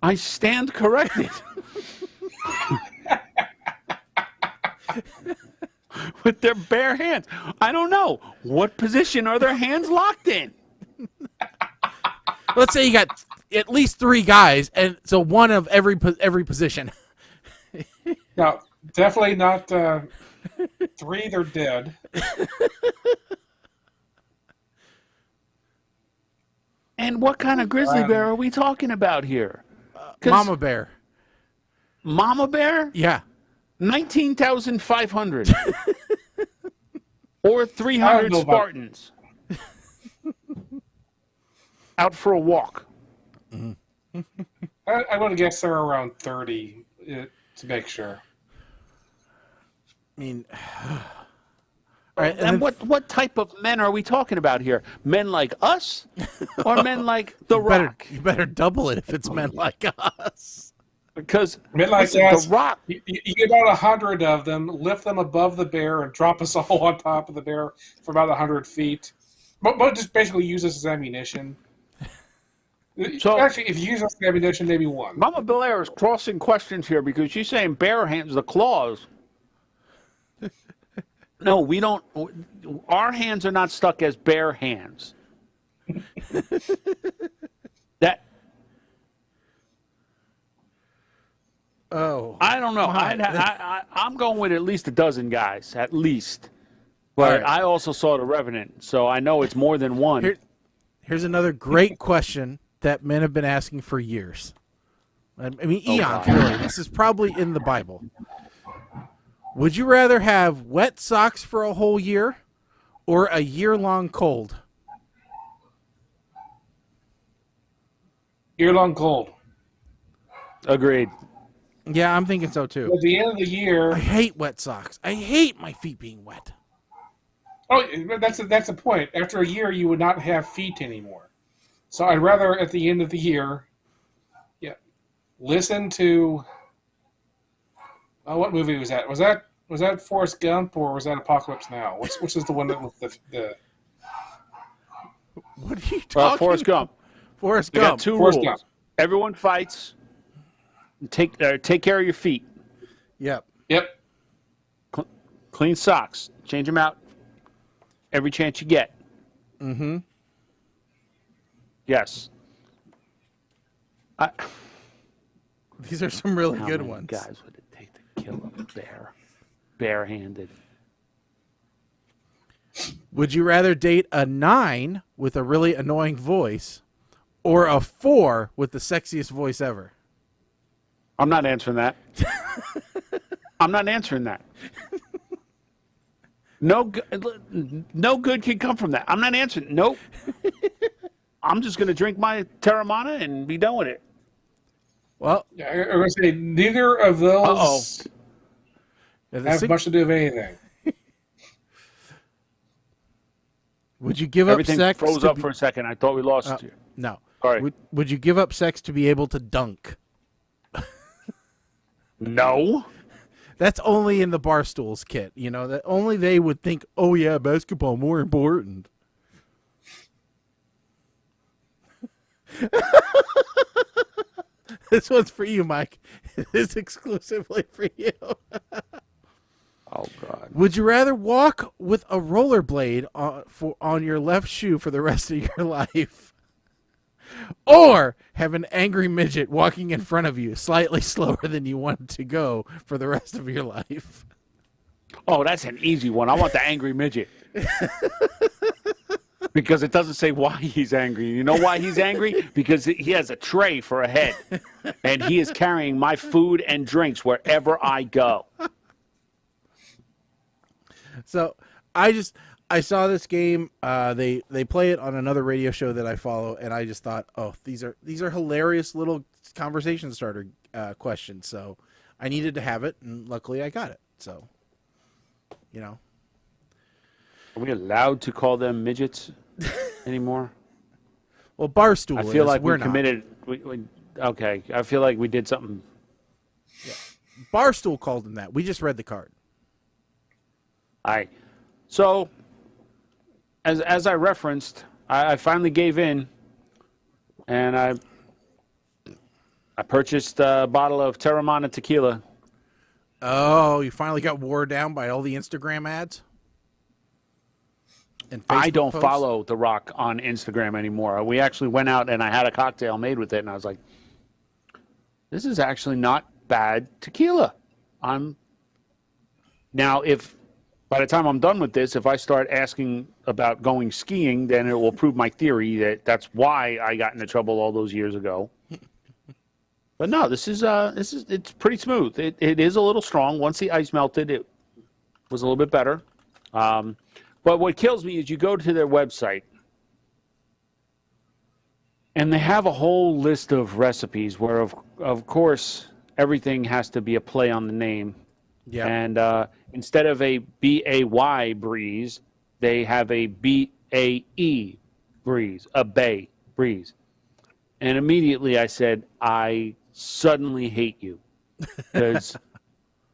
I stand corrected. With their bare hands. I don't know. What position are their hands locked in? Let's say you got at least 3 guys, and so one of every position. No, definitely not 3. They're dead. And what kind of grizzly bear are we talking about here? Mama bear. Mama bear? Yeah. 19,500. Or 300 Spartans. Out for a walk. Mm-hmm. I want to guess they're around 30 to make sure. I mean, right, and what type of men are we talking about here? Men like us, or men like The Rock? You better double it if it's men like us. Because men like us, The Rock, you get about 100 of them, lift them above the bear, and drop us all on top of the bear for about 100 feet. But just basically use us as ammunition. So, actually, if you use us as ammunition, maybe one. Mama Belair is crossing questions here because she's saying bare hands, the claws. No, we don't. Our hands are not stuck as bare hands. Oh. I don't know. I'm going with at least a dozen guys, at least. But I also saw The Revenant, so I know it's more than one. Here's another great question that men have been asking for years. I mean, eons, really. This is probably in the Bible. Would you rather have wet socks for a whole year or a year-long cold? Year-long cold. Agreed. Yeah, I'm thinking so, too. At the end of the year... I hate wet socks. I hate my feet being wet. Oh, that's the point. After a year, you would not have feet anymore. So I'd rather, at the end of the year, listen to... what movie was that? Was that Forrest Gump or was that Apocalypse Now? Which is the one that with the... What are you talking Forrest Gump. Forrest Gump. Got 2 rules. Gump. Everyone fights. Take care of your feet. Yep. Clean socks. Change them out every chance you get. Mm-hmm. Yes. These are some really good ones. Guys would it take to kill a bear? Barehanded. Would you rather date a 9 with a really annoying voice or a 4 with the sexiest voice ever? I'm not answering that. I'm not answering that. No good can come from that. I'm not answering. Nope. I'm just going to drink my Terramana and be done with it. Well, Yeah, I'm going to say neither of those have much to do with anything. Would you give Everything up sex? froze up for a second. I thought we lost you. No. Sorry. Would you give up sex to be able to dunk? No. That's only in the Barstools kit. You know, that only they would think, oh, yeah, basketball more important. This one's for you, Mike. It's exclusively for you. Oh, God. Would you rather walk with a rollerblade on your left shoe for the rest of your life? Or have an angry midget walking in front of you slightly slower than you want to go for the rest of your life? Oh, that's an easy one. I want the angry midget. Because it doesn't say why he's angry. You know why he's angry? Because he has a tray for a head. And he is carrying my food and drinks wherever I go. So I saw this game. They play it on another radio show that I follow, and I just thought, oh, these are hilarious little conversation starter questions. So I needed to have it, and luckily I got it. So, you know, Are we allowed to call them midgets anymore? well, Barstool. I feel like we're we committed. Okay, I feel like we did something. Yeah. Barstool called them that. We just read the card. All right. So, as I referenced, I finally gave in, and I purchased a bottle of Terramana tequila. Oh, you finally got wore down by all the Instagram ads? And I Facebook don't posts? follow The Rock on Instagram anymore. We actually went out and I had a cocktail made with it, and I was like, this is actually not bad tequila. Now, if by the time I'm done with this, if I start asking about going skiing, then it will prove my theory that that's why I got into trouble all those years ago. But no, this is it's pretty smooth. It is a little strong. Once the ice melted, it was a little bit better. But what kills me is you go to their website, and they have a whole list of recipes where, of course, everything has to be a play on the name. Yeah. And instead of a B-A-Y breeze, they have a B-A-E breeze, a bay breeze. And immediately I said, I suddenly hate you. Because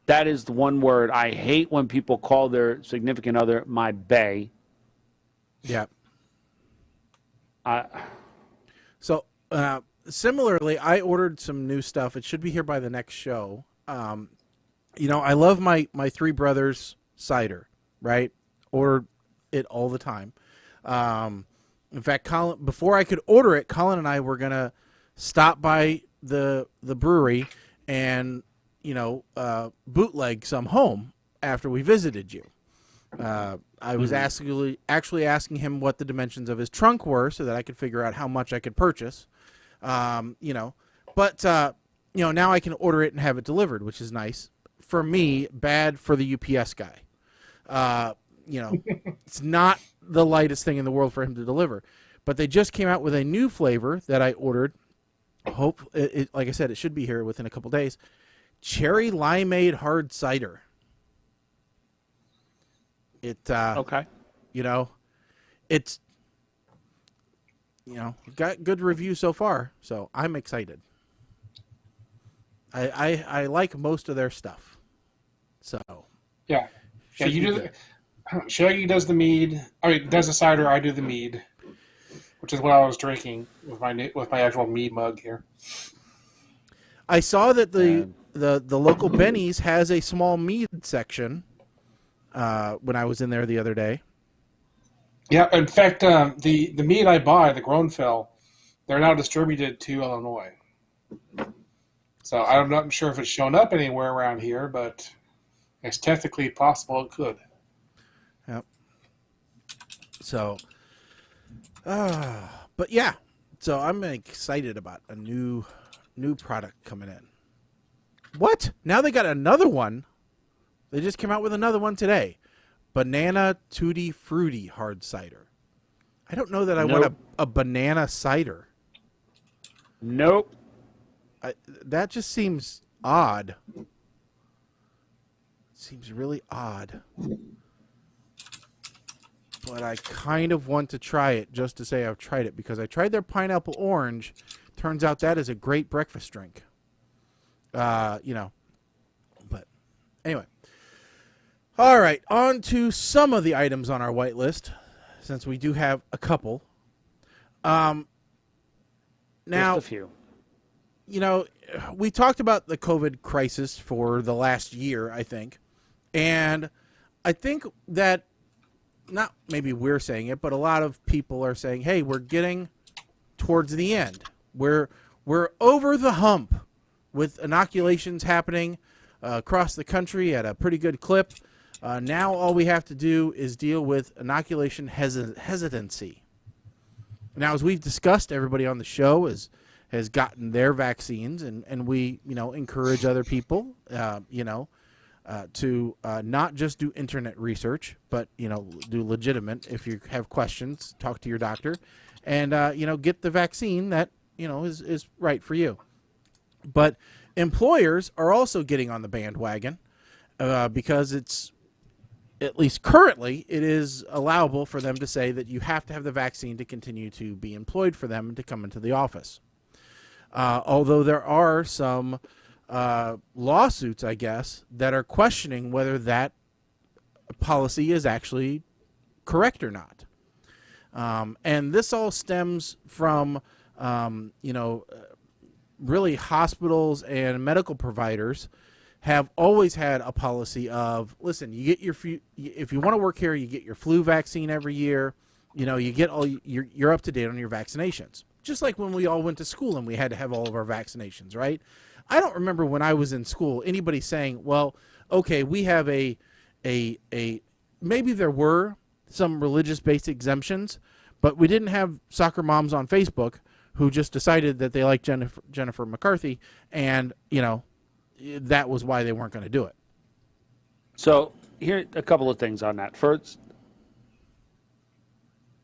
that is the one word. I hate when people call their significant other my bae. Yeah. So, similarly, I ordered some new stuff. It should be here by the next show. You know, I love my Three Brothers cider, right? Order it all the time. In fact, before I could order it, Colin and I were going to stop by the brewery and, you know, bootleg some home after we visited you. I was actually asking him what the dimensions of his trunk were so that I could figure out how much I could purchase. You know, but, you know, now I can order it and have it delivered, which is nice. For me, bad for the UPS guy. You know, it's not the lightest thing in the world for him to deliver. But they just came out with a new flavor that I ordered. Like I said, it should be here within a couple days. Cherry Limeade hard cider. Okay. You know, it's, you know, got good reviews so far, so I'm excited. I like most of their stuff. So Yeah. Yeah, you do Shaggy does the mead. I mean, does the cider. I do the mead, which is what I was drinking with my actual mead mug here. I saw that the local Benny's has a small mead section. When I was in there the other day. Yeah, in fact, the mead I buy, the Groenfell, they're now distributed to Illinois. So I'm not sure if it's shown up anywhere around here, but it's technically possible it could. Yep. So, but yeah, So I'm excited about a new product coming in. What? Now they got another one. They just came out with another one today. Banana Tutti Frutti hard cider. I don't know that I want a banana cider. Nope. That just seems odd. Seems really odd. But I kind of want to try it just to say I've tried it, because I tried their pineapple orange. Turns out that is a great breakfast drink. But anyway. All right, on to some of the items on our white list, since we do have a couple. Now, just a few. We talked about the COVID crisis for the last year, I think. And I think that, not maybe we're saying it, but a lot of people are saying, hey, we're getting towards the end. We're over the hump with inoculations happening across the country at a pretty good clip. Now all we have to do is deal with inoculation hesitancy. Now, as we've discussed, everybody on the show has gotten their vaccines, and we, encourage other people, to not just do internet research, but, do legitimate. If you have questions, talk to your doctor, and, get the vaccine that, is right for you. But employers are also getting on the bandwagon because it's, at least currently, it is allowable for them to say that you have to have the vaccine to continue to be employed for them and to come into the office. Although there are some lawsuits, I guess, that are questioning whether that policy is actually correct or not. And this all stems from, really hospitals and medical providers have always had a policy of, listen, you get if you want to work here, you get your flu vaccine every year. You get you're up to date on your vaccinations. Just like when we all went to school and we had to have all of our vaccinations, right? I don't remember when I was in school anybody saying, well, okay, we have a maybe there were some religious-based exemptions, but we didn't have soccer moms on Facebook who just decided that they liked Jennifer McCarthy, and, that was why they weren't going to do it. So here are a couple of things on that. First,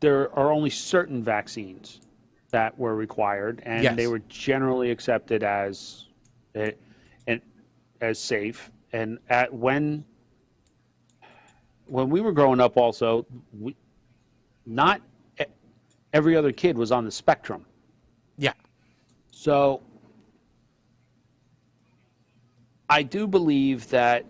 there are only certain vaccines that were required, and yes, they were generally accepted as safe. And when we were growing up, also, not every other kid was on the spectrum. Yeah. So I do believe that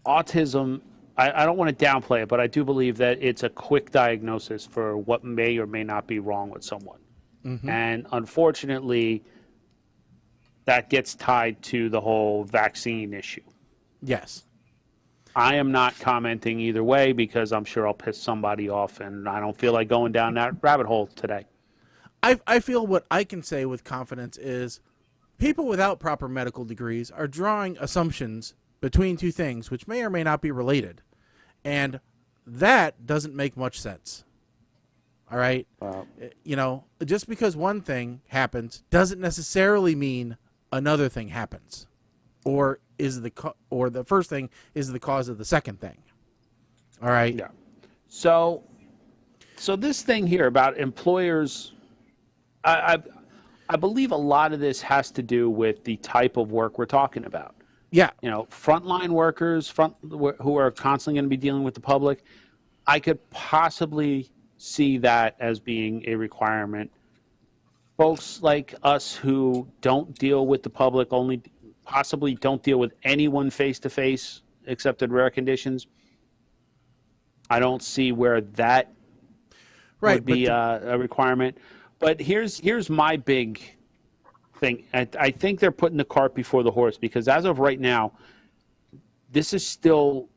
autism, I don't want to downplay it, but I do believe that it's a quick diagnosis for what may or may not be wrong with someone. Mm-hmm. And unfortunately, that gets tied to the whole vaccine issue. Yes. I am not commenting either way because I'm sure I'll piss somebody off, and I don't feel like going down that rabbit hole today. I feel what I can say with confidence is people without proper medical degrees are drawing assumptions between two things which may or may not be related. And that doesn't make much sense. All right? Just because one thing happens doesn't necessarily mean another thing happens. Or the first thing is the cause of the second thing. All right? Yeah. So this thing here about employers, I believe a lot of this has to do with the type of work we're talking about. Yeah. Frontline workers who are constantly going to be dealing with the public, I could possibly see that as being a requirement. Folks like us who don't deal with the public, only possibly don't deal with anyone face-to-face except in rare conditions, I don't see where that would be a requirement. But here's my big thing. I think they're putting the cart before the horse, because as of right now, this is still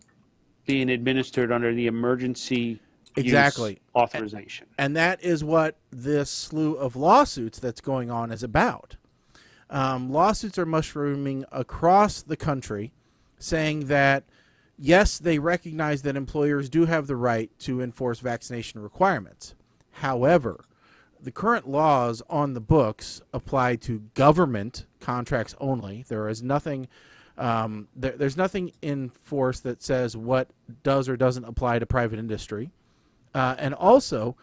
being administered under the emergency use authorization. And that is what this slew of lawsuits that's going on is about. Lawsuits are mushrooming across the country saying that, yes, they recognize that employers do have the right to enforce vaccination requirements. However, the current laws on the books apply to government contracts only. There is nothing, there's nothing in force that says what does or doesn't apply to private industry. And also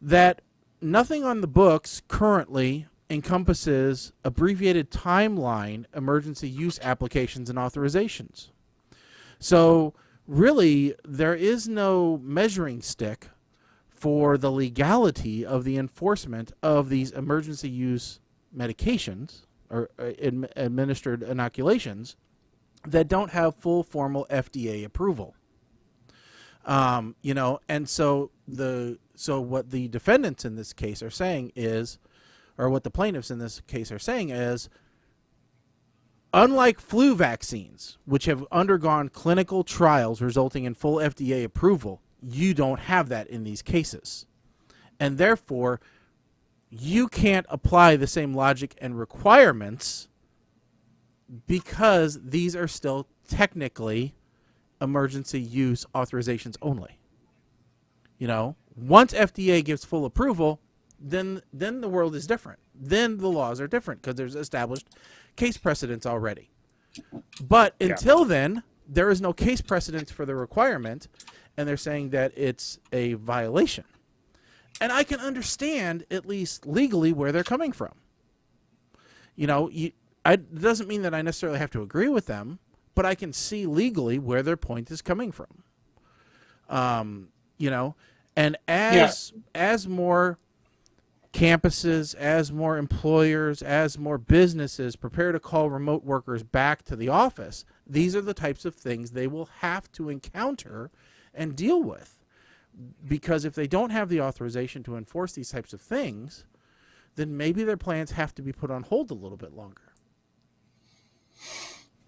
that nothing on the books currently encompasses abbreviated timeline emergency use applications and authorizations. So really, there is no measuring stick for the legality of the enforcement of these emergency use medications or administered inoculations that don't have full formal FDA approval. And so what the defendants in this case are saying is, or what the plaintiffs in this case are saying is, unlike flu vaccines, which have undergone clinical trials resulting in full FDA approval, you don't have that in these cases. And therefore, you can't apply the same logic and requirements because these are still technically emergency use authorizations only. Once FDA gives full approval, then the world is different. Then the laws are different because there's established case precedents already. But until then, there is no case precedent for the requirement, and they're saying that it's a violation. And I can understand, at least legally, where they're coming from. It doesn't mean that I necessarily have to agree with them, but I can see legally where their point is coming from. And as more campuses, as more employers, as more businesses prepare to call remote workers back to the office, these are the types of things they will have to encounter and deal with. Because if they don't have the authorization to enforce these types of things, then maybe their plans have to be put on hold a little bit longer.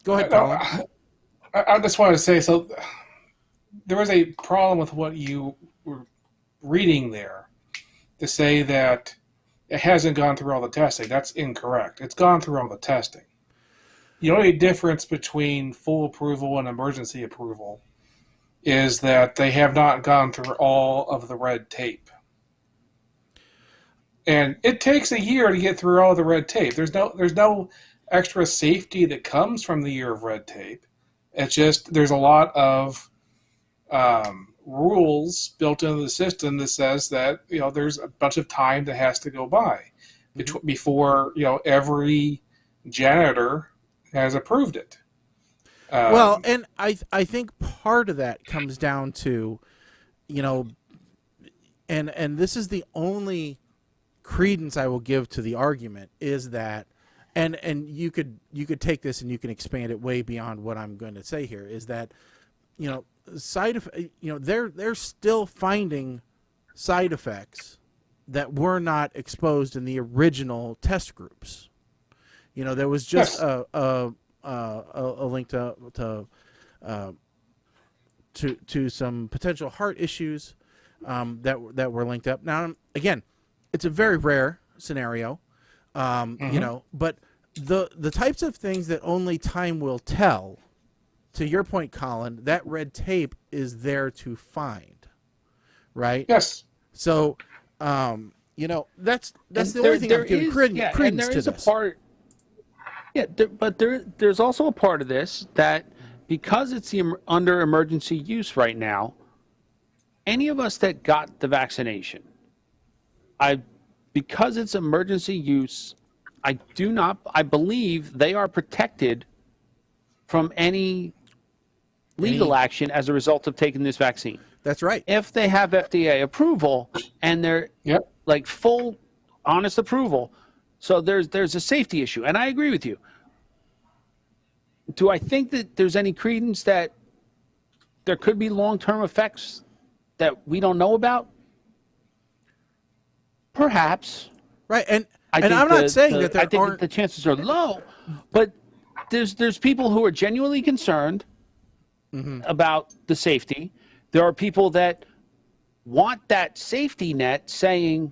Go ahead, Colin. I just wanted to say, so there was a problem with what you were reading there to say that it hasn't gone through all the testing. That's incorrect. It's gone through all the testing. The only difference between full approval and emergency approval is that they have not gone through all of the red tape. And it takes a year to get through all the red tape. There's no extra safety that comes from the year of red tape. It's just there's a lot of rules built into the system that says that there's a bunch of time that has to go by before every janitor has approved it. And I think part of that comes down to, and this is the only credence I will give to the argument is that, and you could take this and you can expand it way beyond what I'm going to say here, is that, they're still finding side effects that were not exposed in the original test groups. There was just a link to some potential heart issues that were linked up. Now, again, it's a very rare scenario, but the types of things that only time will tell. To your point, Colin, that red tape is there to find, right? Yes. So, that's the only thing I'm giving credence and there to is this. a part. Yeah, but there's also a part of this that because it's under emergency use right now, any of us that got the vaccination, because it's emergency use, I believe they are protected from any legal action as a result of taking this vaccine. That's right. If they have FDA approval and they're like full, honest approval, so there's a safety issue, and I agree with you. Do I think that there's any credence that there could be long-term effects that we don't know about? Perhaps. Right, and I'm not saying that there I think aren't. the chances are low, but there's people who are genuinely concerned about the safety. There are people that want that safety net saying,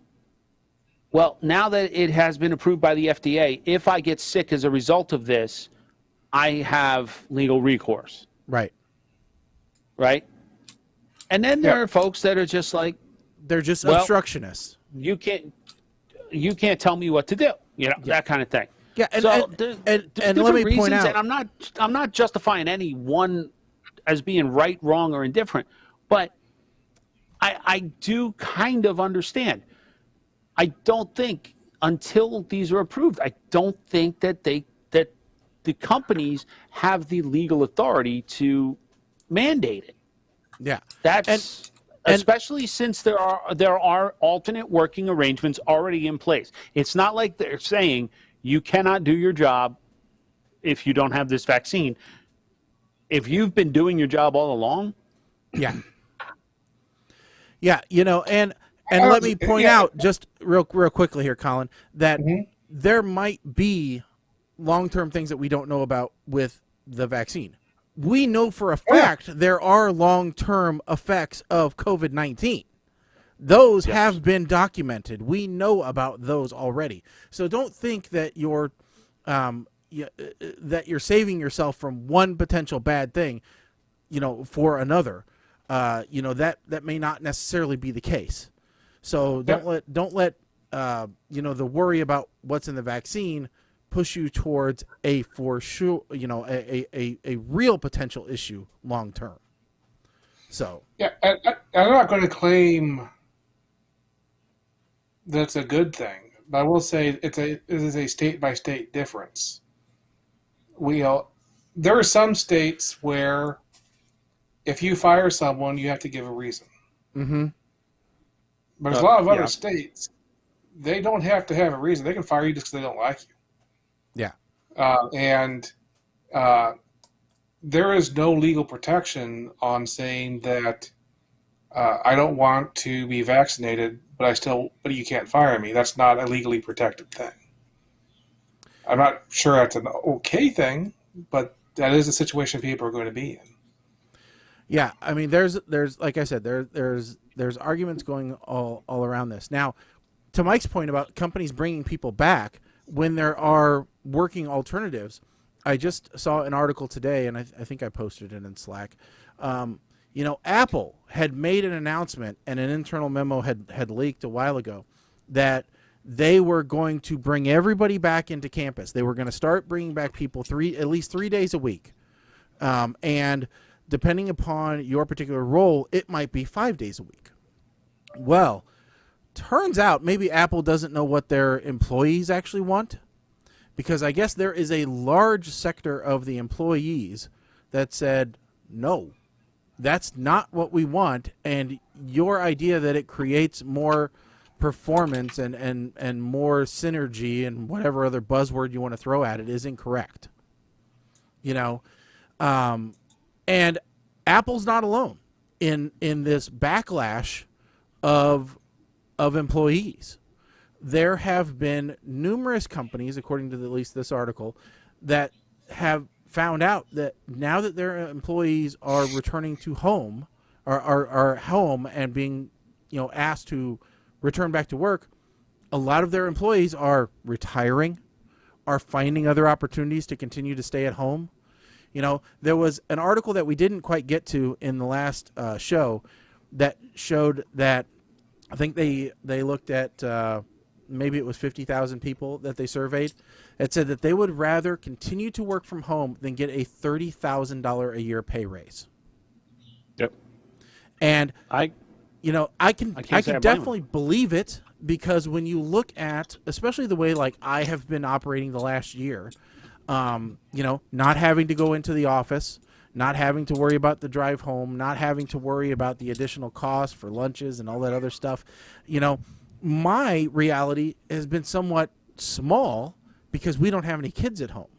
well, now that it has been approved by the FDA, if I get sick as a result of this, I have legal recourse. Right. Right? And then there are folks that are just like, They're just Well, obstructionists. You can't tell me what to do. That kind of thing. Yeah, and let me point out, and I'm not justifying any one as being right, wrong, or indifferent, but I do kind of understand. I don't think until these are approved, I don't think that the companies have the legal authority to mandate it. Yeah, That's especially since there are alternate working arrangements already in place. It's not like they're saying you cannot do your job if you don't have this vaccine. If you've been doing your job all along, yeah, and let me point out just real quickly here, Colin, that there might be long-term things that we don't know about with the vaccine. We know for a fact there are long-term effects of COVID-19. Those have been documented. We know about those already. So don't think that you're saving yourself from one potential bad thing, for another. That may not necessarily be the case. So don't let the worry about what's in the vaccine push you towards a real potential issue long term. So I'm not going to claim that's a good thing, but I will say it is a state by state difference. There are some states where if you fire someone, you have to give a reason. Mm-hmm. But there's a lot of other states, they don't have to have a reason. They can fire you just because they don't like you. Yeah. And there is no legal protection on saying that I don't want to be vaccinated, but you can't fire me. That's not a legally protected thing. I'm not sure that's an okay thing, but that is the situation people are going to be in. Yeah, I mean, there's like I said, there's arguments going all around this. Now, to Mike's point about companies bringing people back when there are working alternatives, I just saw an article today, and I think I posted it in Slack. Apple had made an announcement, and an internal memo had leaked a while ago that they were going to bring everybody back into campus. They were going to start bringing back people at least 3 days a week, and depending upon your particular role, it might be 5 days a week. Well, turns out maybe Apple doesn't know what their employees actually want, because I guess there is a large sector of the employees that said, no, that's not what we want, and your idea that it creates more performance and more synergy and whatever other buzzword you want to throw at it is incorrect. And Apple's not alone in this backlash of employees. There have been numerous companies, according to at least this article, that have found out that now that their employees are returning to home, or are home and being asked to return back to work, a lot of their employees are retiring, are finding other opportunities to continue to stay at home. There was an article that we didn't quite get to in the last show that showed that I think they looked at maybe it was 50,000 people that they surveyed. It said that they would rather continue to work from home than get a $30,000 a year pay raise. Yep. And I can definitely them. believe it, because when you look at, especially the way like I have been operating the last year, not having to go into the office, not having to worry about the drive home, not having to worry about the additional cost for lunches and all that other stuff. My reality has been somewhat small because we don't have any kids at home.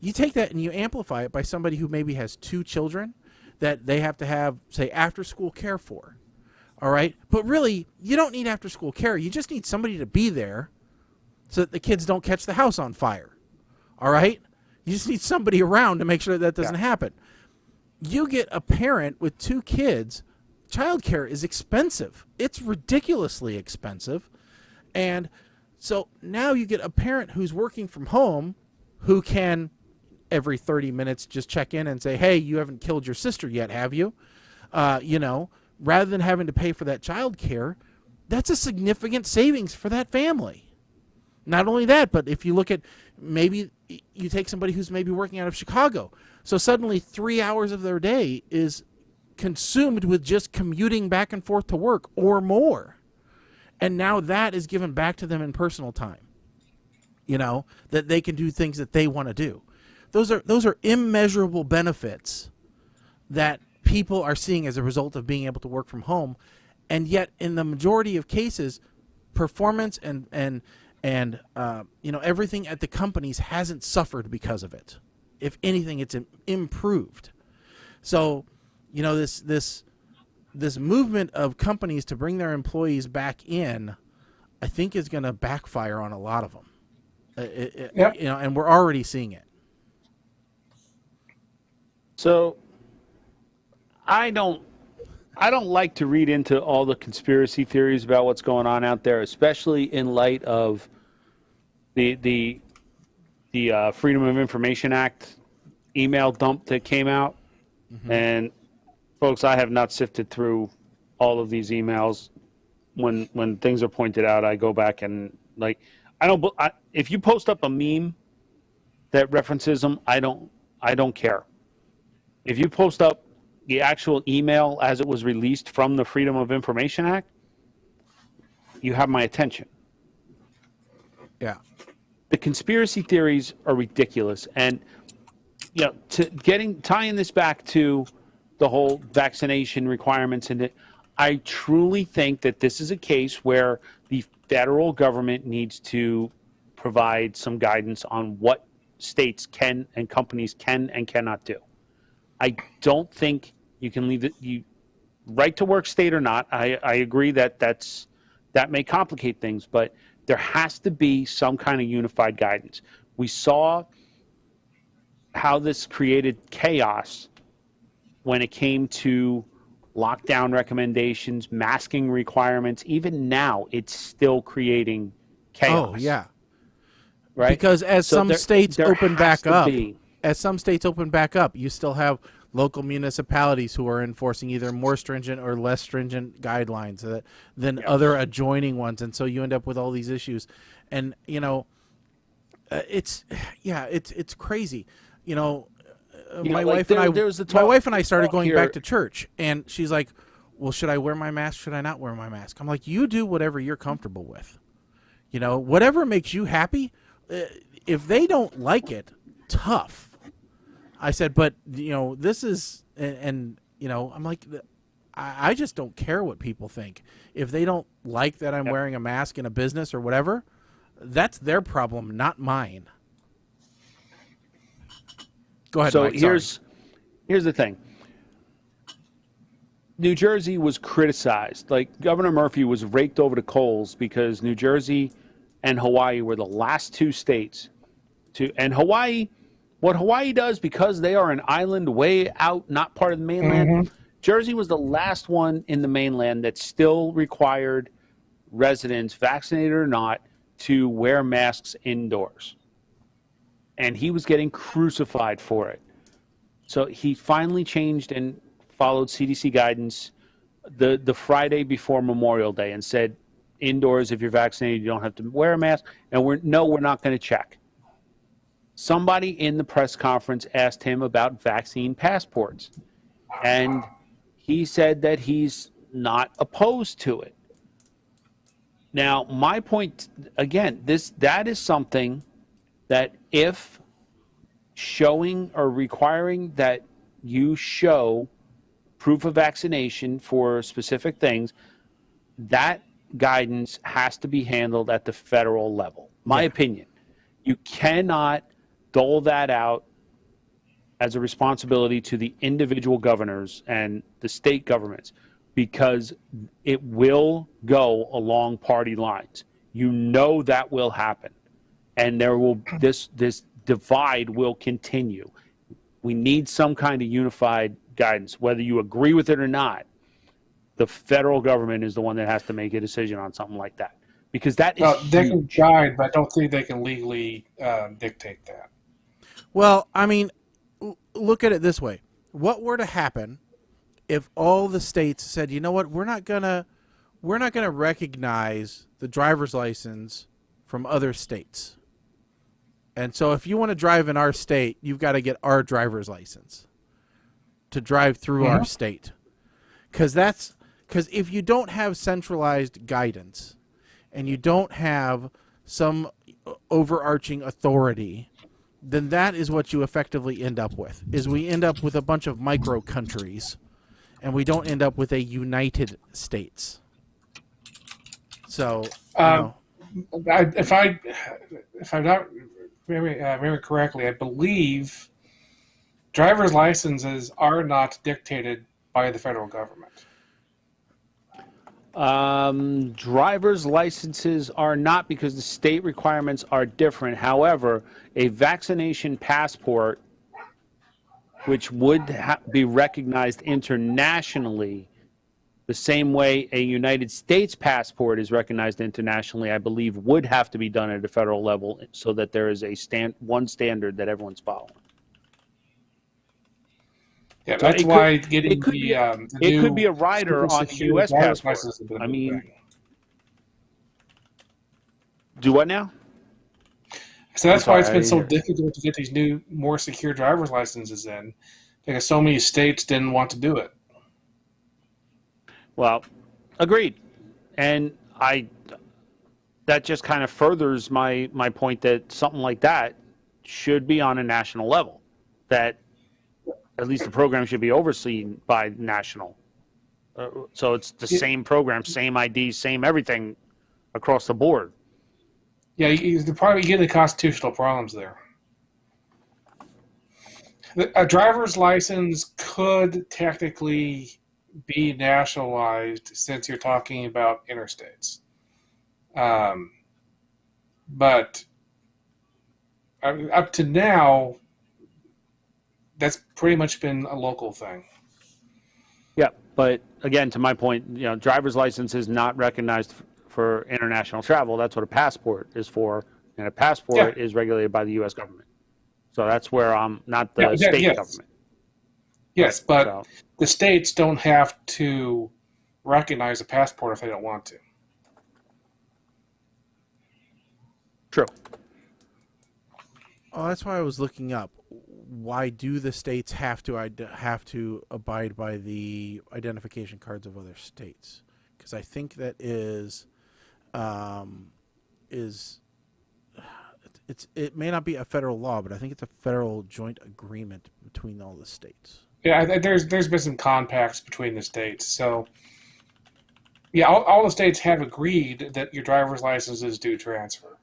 You take that and you amplify it by somebody who maybe has 2 children that they have to have, say, after-school care for. All right? But really, you don't need after-school care. You just need somebody to be there so that the kids don't catch the house on fire. All right? You just need somebody around to make sure that doesn't happen. You get a parent with 2 kids, childcare is expensive. It's ridiculously expensive. And so now you get a parent who's working from home who can every 30 minutes just check in and say, hey, you haven't killed your sister yet, have you? Rather than having to pay for that childcare, that's a significant savings for that family. Not only that, but if you look at maybe you take somebody who's maybe working out of Chicago, so suddenly 3 hours of their day is consumed with just commuting back and forth to work or more. And now that is given back to them in personal time, that they can do things that they want to do. Those are immeasurable benefits that people are seeing as a result of being able to work from home. And yet in the majority of cases, performance and everything at the companies hasn't suffered because of it. If anything, it's improved. So, this movement of companies to bring their employees back in, I think is going to backfire on a lot of them. And we're already seeing it. So I don't like to read into all the conspiracy theories about what's going on out there, especially in light of the Freedom of Information Act email dump that came out. Mm-hmm. And folks, I have not sifted through all of these emails. When things are pointed out, I go back and if you post up a meme that references them, I don't care. If you post up the actual email as it was released from the Freedom of Information Act, you have my attention. Yeah. The conspiracy theories are ridiculous. And tying this back to the whole vaccination requirements, and I truly think that this is a case where the federal government needs to provide some guidance on what states can and companies can and cannot do. I don't think you can leave you right to work state or not. I agree that may complicate things, but there has to be some kind of unified guidance. We saw how this created chaos when it came to lockdown recommendations, masking requirements. Even now, it's still creating chaos. Oh, yeah. Right? Because as some states open back up, you still have local municipalities who are enforcing either more stringent or less stringent guidelines than other adjoining ones. And so you end up with all these issues. And, it's crazy. My wife and I started going back to church, and she's like, well, should I wear my mask? Should I not wear my mask? I'm like, you do whatever you're comfortable with. Whatever makes you happy. If they don't like it, tough. I said, but, this is, and I'm like, I just don't care what people think. If they don't like that I'm wearing a mask in a business or whatever, that's their problem, not mine. Go ahead, So Mike, here's the thing. New Jersey was criticized. Like, Governor Murphy was raked over the coals because New Jersey and Hawaii were the last two states and Hawaii, what Hawaii does, because they are an island way out, not part of the mainland, mm-hmm. Jersey was the last one in the mainland that still required residents, vaccinated or not, to wear masks indoors. And he was getting crucified for it. So he finally changed and followed CDC guidance the Friday before Memorial Day and said, indoors, if you're vaccinated, you don't have to wear a mask. And we're not going to check. Somebody in the press conference asked him about vaccine passports. And he said that he's not opposed to it. Now, my point, again, that is something that if showing or requiring that you show proof of vaccination for specific things, that guidance has to be handled at the federal level. My opinion. You cannot dole that out as a responsibility to the individual governors and the state governments, because it will go along party lines. That will happen. And there will this divide will continue. We need some kind of unified guidance, whether you agree with it or not. The federal government is the one that has to make a decision on something like that, because that is they can guide, but I don't think they can legally dictate that. Well, I mean, look at it this way: what were to happen if all the states said, "You know what? We're not gonna we're not going to recognize the driver's license from other states. And so if you want to drive in our state, you've got to get our driver's license to drive through our state. Because if you don't have centralized guidance and you don't have some overarching authority, then that is what you effectively end up with, is we end up with a bunch of micro countries and we don't end up with a United States. So, if I'm not remember correctly, I believe driver's licenses are not dictated by the federal government. Driver's licenses are not, because the state requirements are different. However, a vaccination passport, which would be recognized internationally the same way a United States passport is recognized internationally, I believe would have to be done at a federal level so that there is a one standard that everyone's following. Yeah, so that's why getting it could be a rider on the U.S. passport. I mean, do what now? So that's why it's been so difficult to get these new, more secure driver's licenses in, because so many states didn't want to do it. Well, agreed. And that just kind of furthers my point that something like that should be on a national level, that at least the program should be overseen by national. So it's the same program, same ID, same everything across the board. Yeah, you're probably getting constitutional problems there. A driver's license could technically be nationalized since you're talking about interstates. But up to now, that's pretty much been a local thing. Yeah, but again, to my point, driver's license is not recognized for international travel. That's what a passport is for, and a passport is regulated by the U.S. government. So that's where I'm not the state government. Yes, but the states don't have to recognize a passport if they don't want to. True. Oh, that's why I was looking up. Why do the states have to abide by the identification cards of other states? Because I think that it may not be a federal law, but I think it's a federal joint agreement between all the states. Yeah, there's been some compacts between the states. So, yeah, all the states have agreed that your driver's licenses do transfer.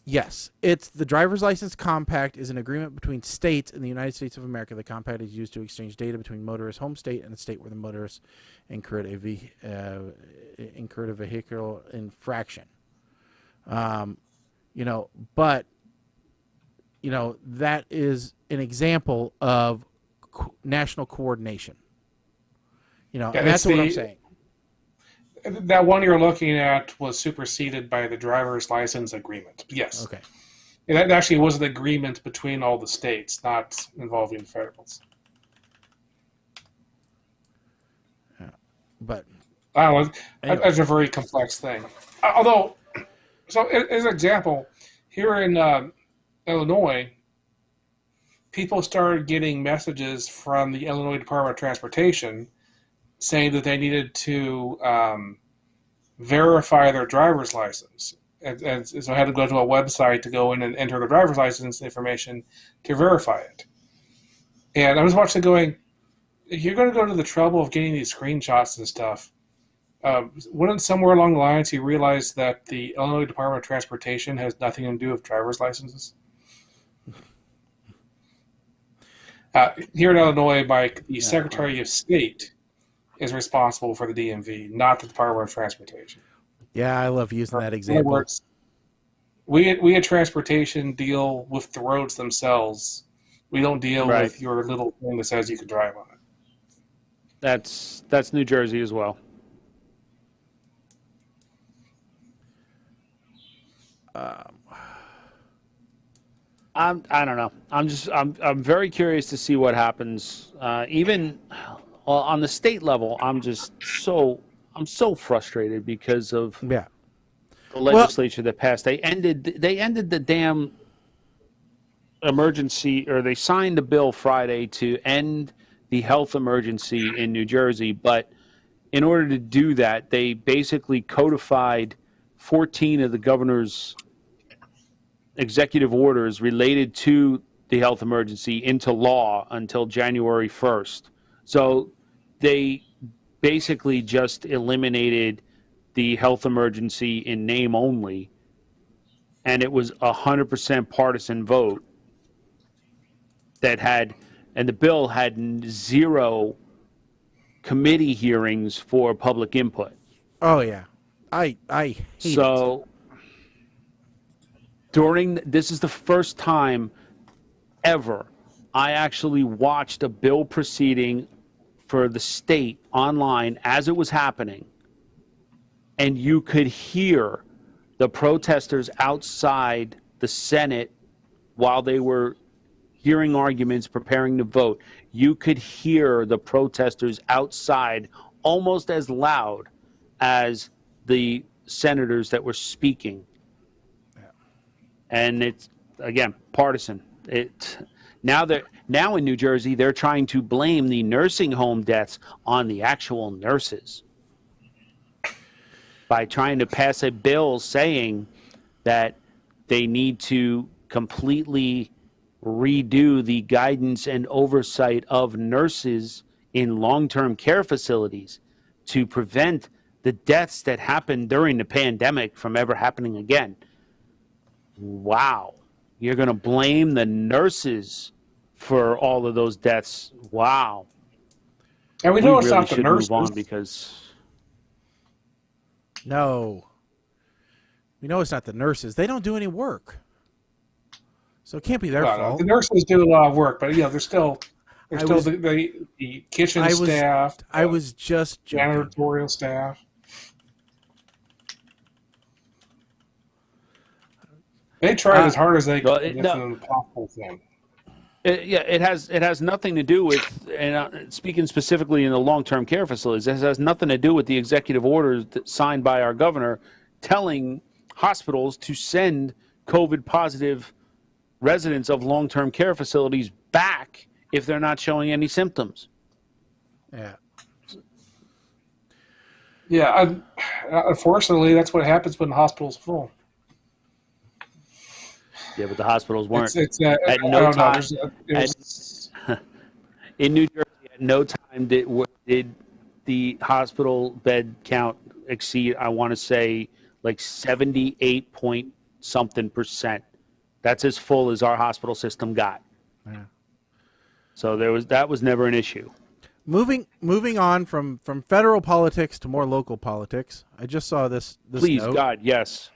Yes, it's the driver's license compact is an agreement between states in the United States of America. The compact is used to exchange data between motorists' home state and the state where the motorist incurred a vehicular infraction. But that is an example of national coordination. And that's what I'm saying. That one you're looking at was superseded by the driver's license agreement. Yes. Okay. That actually was an agreement between all the states, not involving federals. Yeah. But I don't know. Anyway. That's a very complex thing. Although, so as an example, here in Illinois, people started getting messages from the Illinois Department of Transportation saying that they needed to verify their driver's license. And so I had to go to a website to go in and enter the driver's license information to verify it. And I was watching going, if you're going to go to the trouble of getting these screenshots and stuff, wouldn't somewhere along the lines you realize that the Illinois Department of Transportation has nothing to do with driver's licenses? Here in Illinois, the Secretary of State is responsible for the DMV, not the Department of Transportation. Yeah, I love using that example. In other words, we at transportation deal with the roads themselves. We don't deal with your little thing that says you can drive on it. That's New Jersey as well. I don't know. I'm very curious to see what happens. Even on the state level, I'm I'm so frustrated because of Yeah. the legislature that passed. They ended the damn emergency, or they signed the bill Friday to end the health emergency in New Jersey, but in order to do that, they basically codified 14 of the governor's executive orders related to the health emergency into law until January 1st. So they basically just eliminated the health emergency in name only, and it was 100% partisan vote that had, and the bill had 0 committee hearings for public input. Oh yeah, I hate it. This is the first time ever I actually watched a bill proceeding for the state online as it was happening, and you could hear the protesters outside the Senate while they were hearing arguments, preparing to vote. You could hear the protesters outside almost as loud as the senators that were speaking. And it's, again, partisan. Now in New Jersey, they're trying to blame the nursing home deaths on the actual nurses by trying to pass a bill saying that they need to completely redo the guidance and oversight of nurses in long-term care facilities to prevent the deaths that happened during the pandemic from ever happening again. Wow. You're going to blame the nurses for all of those deaths. Wow. And we know it's really not the should nurses. move on because... No. We know it's not the nurses. They don't do any work. So it can't be their fault. The nurses do a lot of work, but they're still the kitchen staff. I was just joking. Janitorial staff. They tried as hard as they could. It's an impossible thing. It has nothing to do with, and speaking specifically in the long-term care facilities, it has nothing to do with the executive orders signed by our governor telling hospitals to send COVID-positive residents of long-term care facilities back if they're not showing any symptoms. Yeah. Yeah, unfortunately, that's what happens when the hospital's full. Yeah, but the hospitals weren't. At no time. In New Jersey, at no time did the hospital bed count exceed, I want to say, like 78-point-something%. That's as full as our hospital system got. Yeah. So that was never an issue. Moving on from federal politics to more local politics. I just saw this Please, note. God, yes.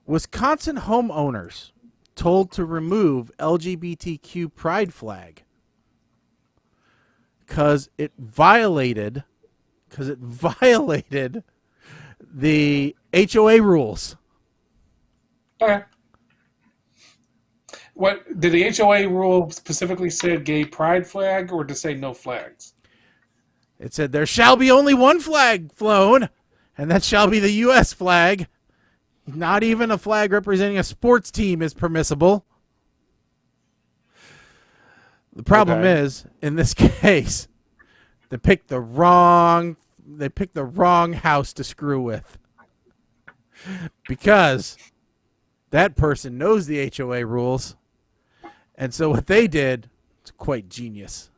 Wisconsin homeowners told to remove LGBTQ pride flag because it violated the HOA rules. Okay. What did the HOA rule specifically say? Gay pride flag, or to say no flags? It said there shall be only one flag flown, and that shall be the U.S. flag. Not even a flag representing a sports team is permissible. The problem is, in this case, they picked the wrong house to screw with. Because that person knows the HOA rules. And so what they did, it's quite genius.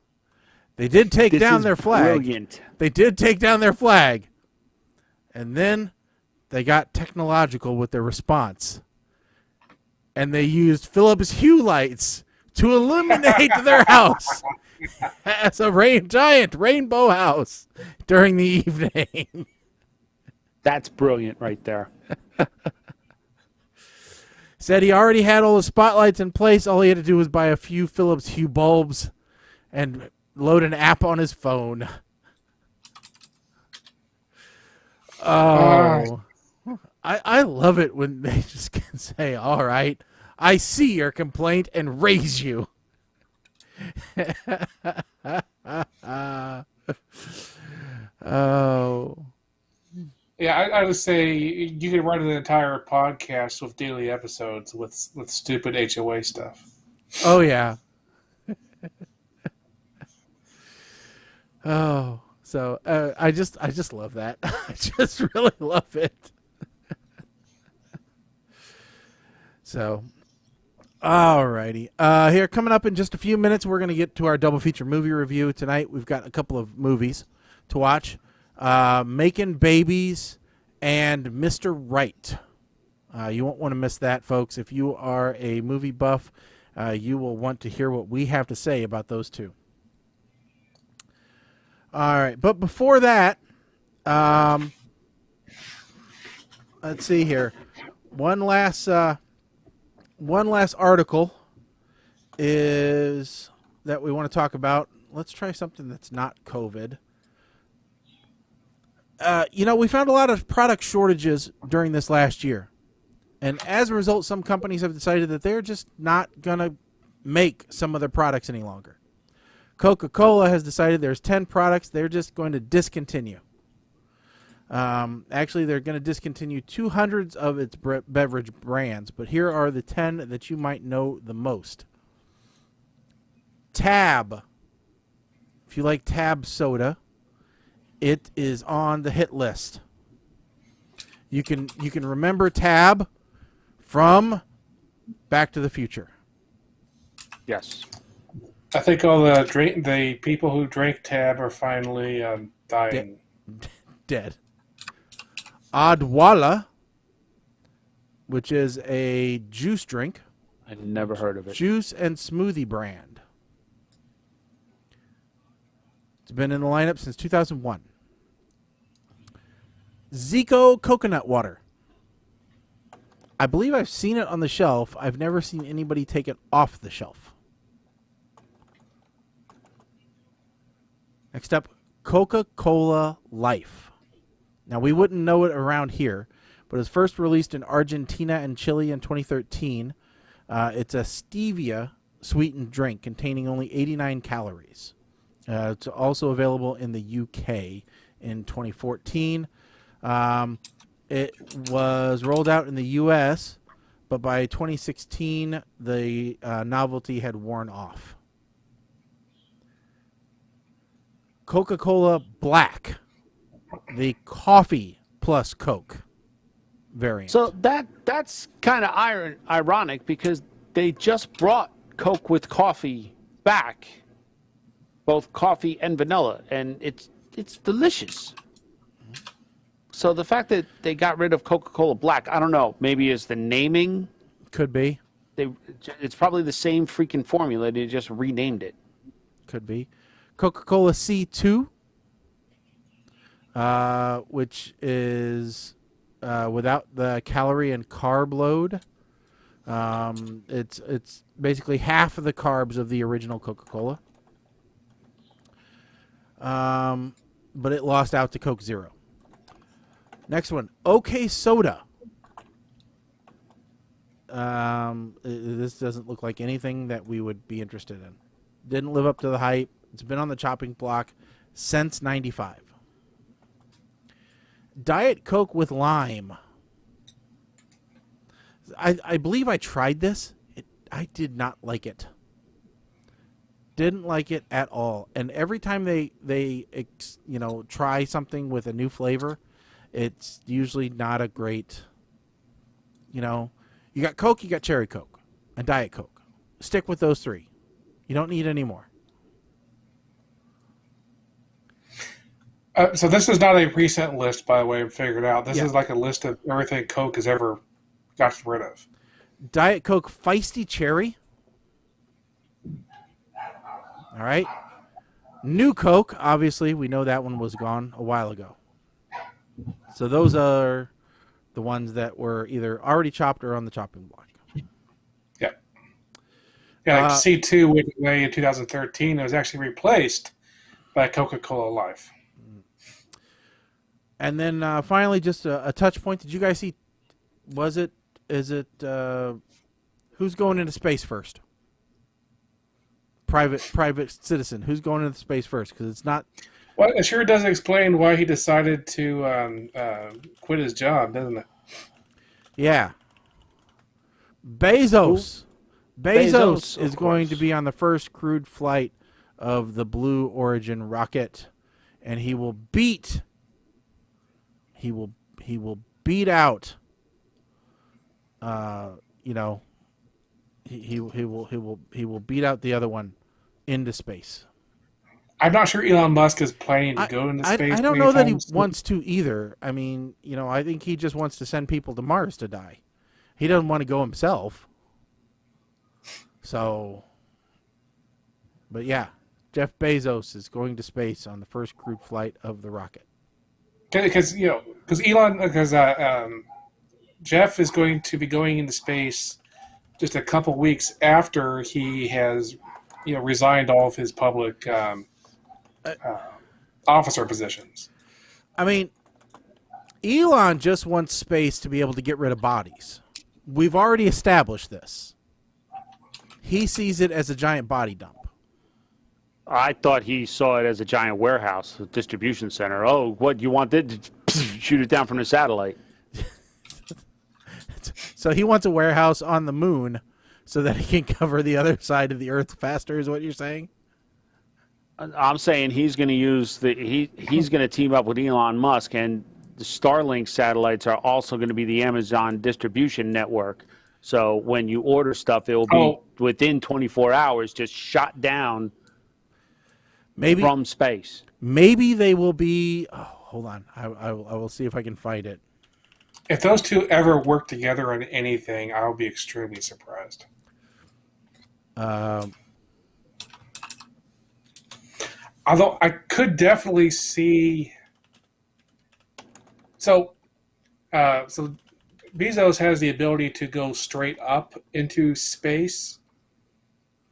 They did take down their flag. Brilliant. They did take down their flag. And then they got technological with their response. And they used Philips Hue lights to illuminate their house as a giant rainbow house during the evening. That's brilliant right there. Said he already had all the spotlights in place. All he had to do was buy a few Philips Hue bulbs and load an app on his phone. Oh, I love it when they just can say, all right, I see your complaint and raise you. Oh. I would say you could write an entire podcast with daily episodes with stupid HOA stuff. Oh yeah. Oh, so I just love that. I just really love it. So, alrighty. Here, coming up in just a few minutes, we're going to get to our double feature movie review tonight. We've got a couple of movies to watch. Making Babies and Mr. Right. You won't want to miss that, folks. If you are a movie buff, you will want to hear what we have to say about those two. All right, but before that, let's see here. One last article is that we want to talk about. Let's try something that's not COVID. We found a lot of product shortages during this last year. And as a result, some companies have decided that they're just not going to make some of their products any longer. Coca-Cola has decided there's 10 products they're just going to discontinue. Actually, they're going to discontinue 200 of its beverage brands, but here are the 10 that you might know the most. Tab. If you like Tab soda, it is on the hit list. You can remember Tab from Back to the Future. Yes. I think all the people who drink Tab are finally dying. Dead. Odwalla, which is a juice drink. I never heard of it. Juice and smoothie brand. It's been in the lineup since 2001. Zico coconut water. I believe I've seen it on the shelf. I've never seen anybody take it off the shelf. Next up, Coca-Cola Life. Now, we wouldn't know it around here, but it was first released in Argentina and Chile in 2013. It's a stevia sweetened drink containing only 89 calories. It's also available in the UK in 2014. It was rolled out in the US, but by 2016, the novelty had worn off. Coca-Cola Black, the coffee plus Coke variant. So that's kind of ironic because they just brought Coke with coffee back, both coffee and vanilla, and it's delicious. So the fact that they got rid of Coca-Cola Black, I don't know, maybe is the naming. Could be. It's probably the same freaking formula. They just renamed it. Could be. Coca-Cola C2, which is without the calorie and carb load. It's basically half of the carbs of the original Coca-Cola. But it lost out to Coke Zero. Next one, OK Soda. This doesn't look like anything that we would be interested in. Didn't live up to the hype. It's been on the chopping block since '95. Diet Coke with lime. I believe I tried this. I did not like it. Didn't like it at all. And every time they try something with a new flavor, it's usually not a great. You got Coke, you got Cherry Coke, and Diet Coke. Stick with those three. You don't need any more. So this is not a recent list, by the way, I figured out. This is like a list of everything Coke has ever gotten rid of. Diet Coke Feisty Cherry. All right. New Coke, obviously, we know that one was gone a while ago. So those are the ones that were either already chopped or on the chopping block. Yeah. Yeah, like C2 went away in 2013. It was actually replaced by Coca-Cola Life. And then finally, just a touch point. Did you guys see, is it, who's going into space first? Private citizen. Who's going into space first? Because it's not Well, it sure does explain why he decided to quit his job, doesn't it? Yeah. Bezos Bezos, is of going to course. be on the first crewed flight of the Blue Origin rocket, and he will beat out he will beat out the other one into space. I'm not sure Elon Musk is planning to go into space. I don't know that he anytime soon. wants to either. I mean, I think he just wants to send people to Mars to die. He doesn't want to go himself. So, but yeah, Jeff Bezos is going to space on the first crewed flight of the rocket. Because Jeff is going to be going into space just a couple weeks after he has, resigned all of his public officer positions. I mean, Elon just wants space to be able to get rid of bodies. We've already established this. He sees it as a giant body dump. I thought he saw it as a giant warehouse, a distribution center. Oh, what, you want it? Shoot it down from the satellite. So he wants a warehouse on the moon so that he can cover the other side of the Earth faster, is what you're saying? I'm saying he's going to use he's going to team up with Elon Musk, and the Starlink satellites are also going to be the Amazon distribution network. So when you order stuff, it will be within 24 hours just shot down from space. Maybe they will be... Oh, hold on. I will see if I can find it. If those two ever work together on anything, I'll be extremely surprised. Although I could definitely see... So Bezos has the ability to go straight up into space,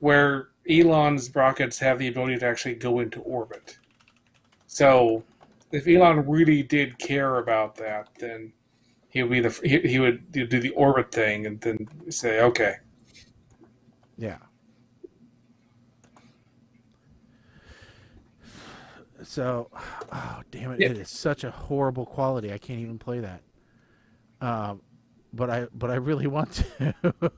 where Elon's rockets have the ability to actually go into orbit. So if Elon really did care about that, then he would do the orbit thing and then say, okay. Yeah. So, oh, damn it. Yeah. It is such a horrible quality. I can't even play that. But I really want to. All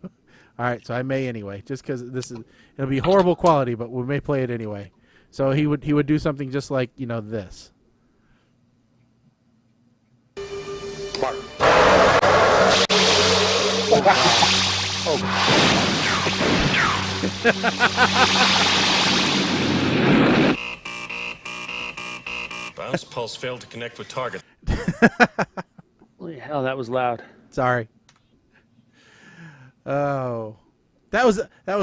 right, so I may anyway, just because it'll be horrible quality, but we may play it anyway. So he would do something just like this. Bounce pulse failed to connect with target. Holy hell, that was loud. Sorry. Oh, that was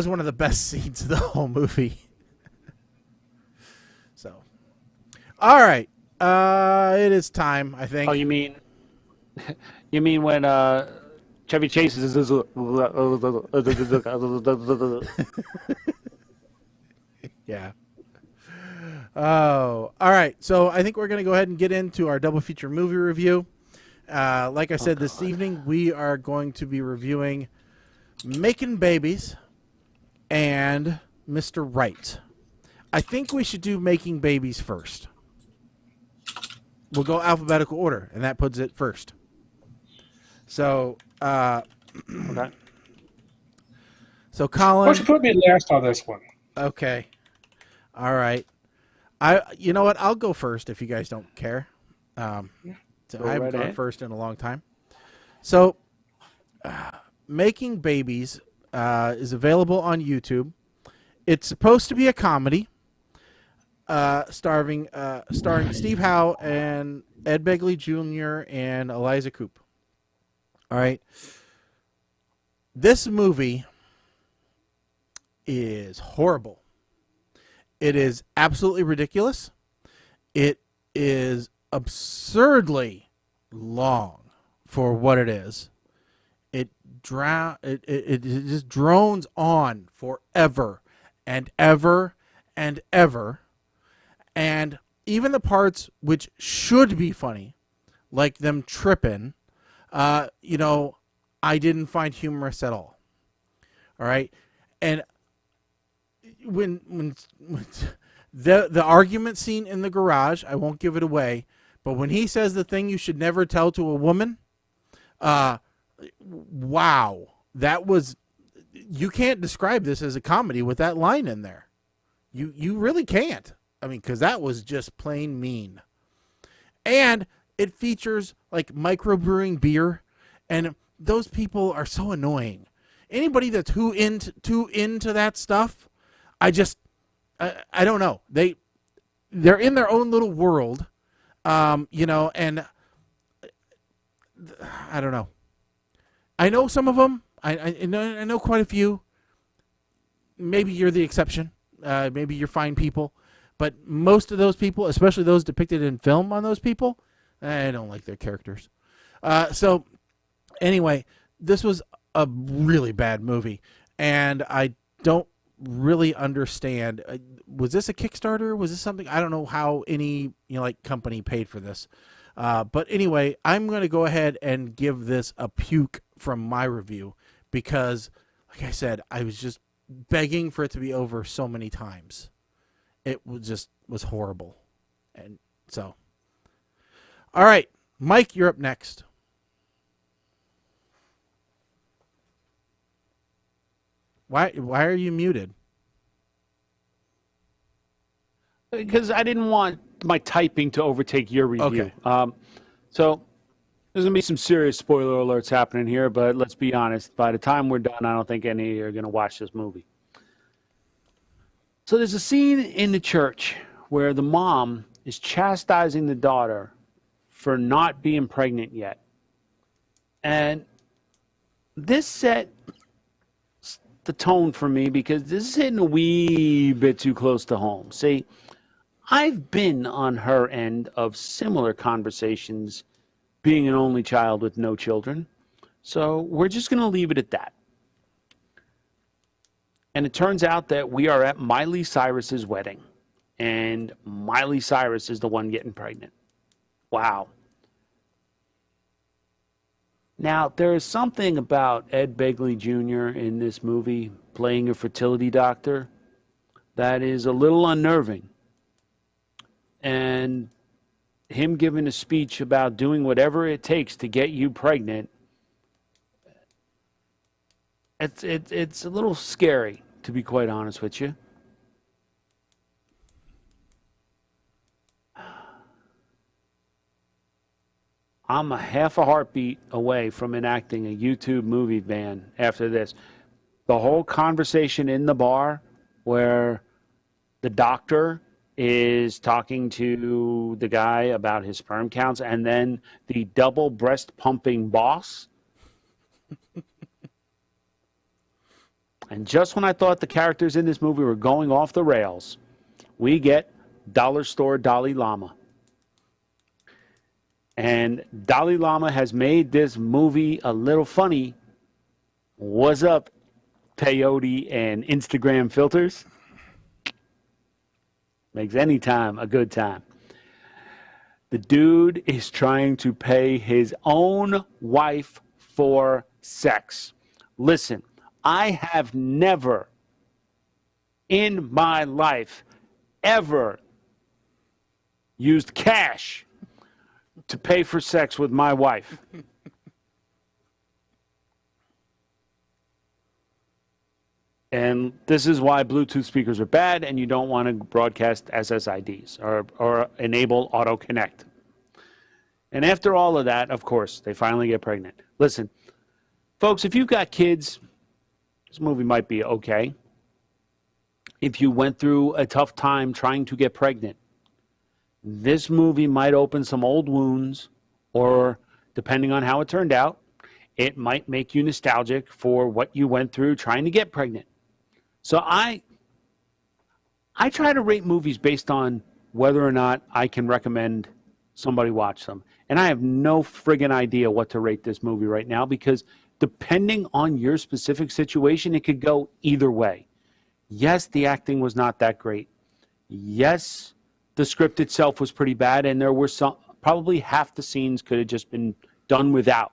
one of the best scenes of the whole movie. So, all right, it is time. I think. Oh, you mean when Chevy Chase is Yeah. Oh, all right. So I think we're going to go ahead and get into our double feature movie review. Like I said, this evening we are going to be reviewing Making Babies and Mr. Right. I think we should do Making Babies first. We'll go alphabetical order, and that puts it first. So, okay. So Colin, Why don't you put me last on this one? Okay. All right. You know what? I'll go first if you guys don't care. So I haven't gone first in a long time. So, Making Babies is available on YouTube. It's supposed to be a comedy, starring Steve Howe and Ed Begley Jr. and Eliza Coupe. All right. This movie is horrible. It is absolutely ridiculous. It is absurdly long for what it is. It just drones on forever and ever and ever. And even the parts which should be funny, like them tripping, I didn't find humorous at all. All right. And when The argument scene in the garage, I won't give it away, but when he says the thing you should never tell to a woman, wow, that was, you can't describe this as a comedy with that line in there. You really can't. I mean, because that was just plain mean. And it features like microbrewing beer, and those people are so annoying. Anybody that's too into that stuff, I don't know. They're in their own little world, you know, and I don't know. I know some of them. I know quite a few. Maybe you're the exception. Maybe you're fine people. But most of those people, especially those depicted in film on those people, I don't like their characters. So anyway, this was a really bad movie. And I don't really understand. Was this a Kickstarter? Was this something? I don't know how any company paid for this. But anyway, I'm going to go ahead and give this a puke from my review because, like I said, I was just begging for it to be over so many times. It was horrible. And so, all right, Mike, you're up next. Why are you muted? Because I didn't want my typing to overtake your review. Okay. So there's going to be some serious spoiler alerts happening here, but let's be honest. By the time we're done, I don't think any of you are going to watch this movie. So there's a scene in the church where the mom is chastising the daughter for not being pregnant yet. And this set the tone for me because this is hitting a wee bit too close to home. See, I've been on her end of similar conversations being an only child with no children. So we're just going to leave it at that. And it turns out that we are at Miley Cyrus's wedding. And Miley Cyrus is the one getting pregnant. Wow. Now, there is something about Ed Begley Jr. in this movie playing a fertility doctor that is a little unnerving. And him giving a speech about doing whatever it takes to get you pregnant, it's a little scary, to be quite honest with you. I'm a half a heartbeat away from enacting a YouTube movie ban after this. The whole conversation in the bar where the doctor is talking to the guy about his sperm counts and then the double breast pumping boss. And just when I thought the characters in this movie were going off the rails, we get Dollar Store Dalai Lama. And Dalai Lama has made this movie a little funny. What's up, peyote and Instagram filters? Makes any time a good time. The dude is trying to pay his own wife for sex. Listen, I have never in my life ever used cash to pay for sex with my wife. And this is why Bluetooth speakers are bad and you don't want to broadcast SSIDs or enable auto connect. And after all of that, of course, they finally get pregnant. Listen, folks, if you've got kids, this movie might be okay. If you went through a tough time trying to get pregnant, this movie might open some old wounds, or depending on how it turned out, it might make you nostalgic for what you went through trying to get pregnant. So I try to rate movies based on whether or not I can recommend somebody watch them. And I have no friggin' idea what to rate this movie right now because depending on your specific situation, it could go either way. Yes, the acting was not that great. Yes, the script itself was pretty bad, and there were some, probably half the scenes could have just been done without.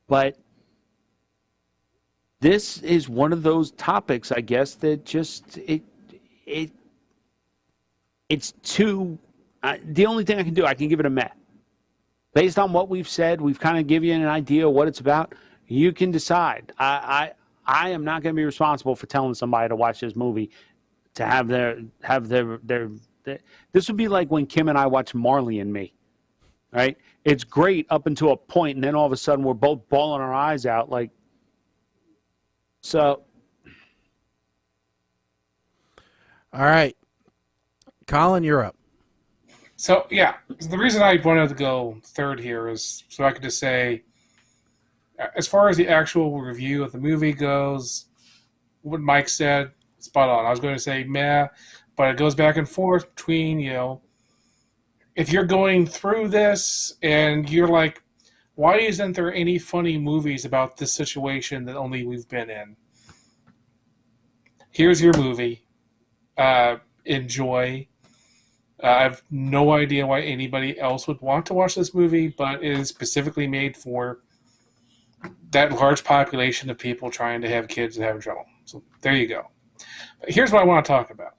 But this is one of those topics, I guess, that just it it's too. The only thing I can do, I can give it a meh. Based on what we've said, we've kind of given you an idea of what it's about. You can decide. I am not going to be responsible for telling somebody to watch this movie to have their. This would be like when Kim and I watch Marley and Me, right? It's great up until a point, and then all of a sudden we're both bawling our eyes out. Like, so. All right, Colin, you're up. So, yeah, the reason I wanted to go third here is so I could just say, as far as the actual review of the movie goes, what Mike said, spot on. I was going to say meh, but it goes back and forth between, if you're going through this and you're like, why isn't there any funny movies about this situation that only we've been in? Here's your movie. Enjoy. I have no idea why anybody else would want to watch this movie, but it is specifically made for that large population of people trying to have kids and having trouble. So there you go. But here's what I want to talk about.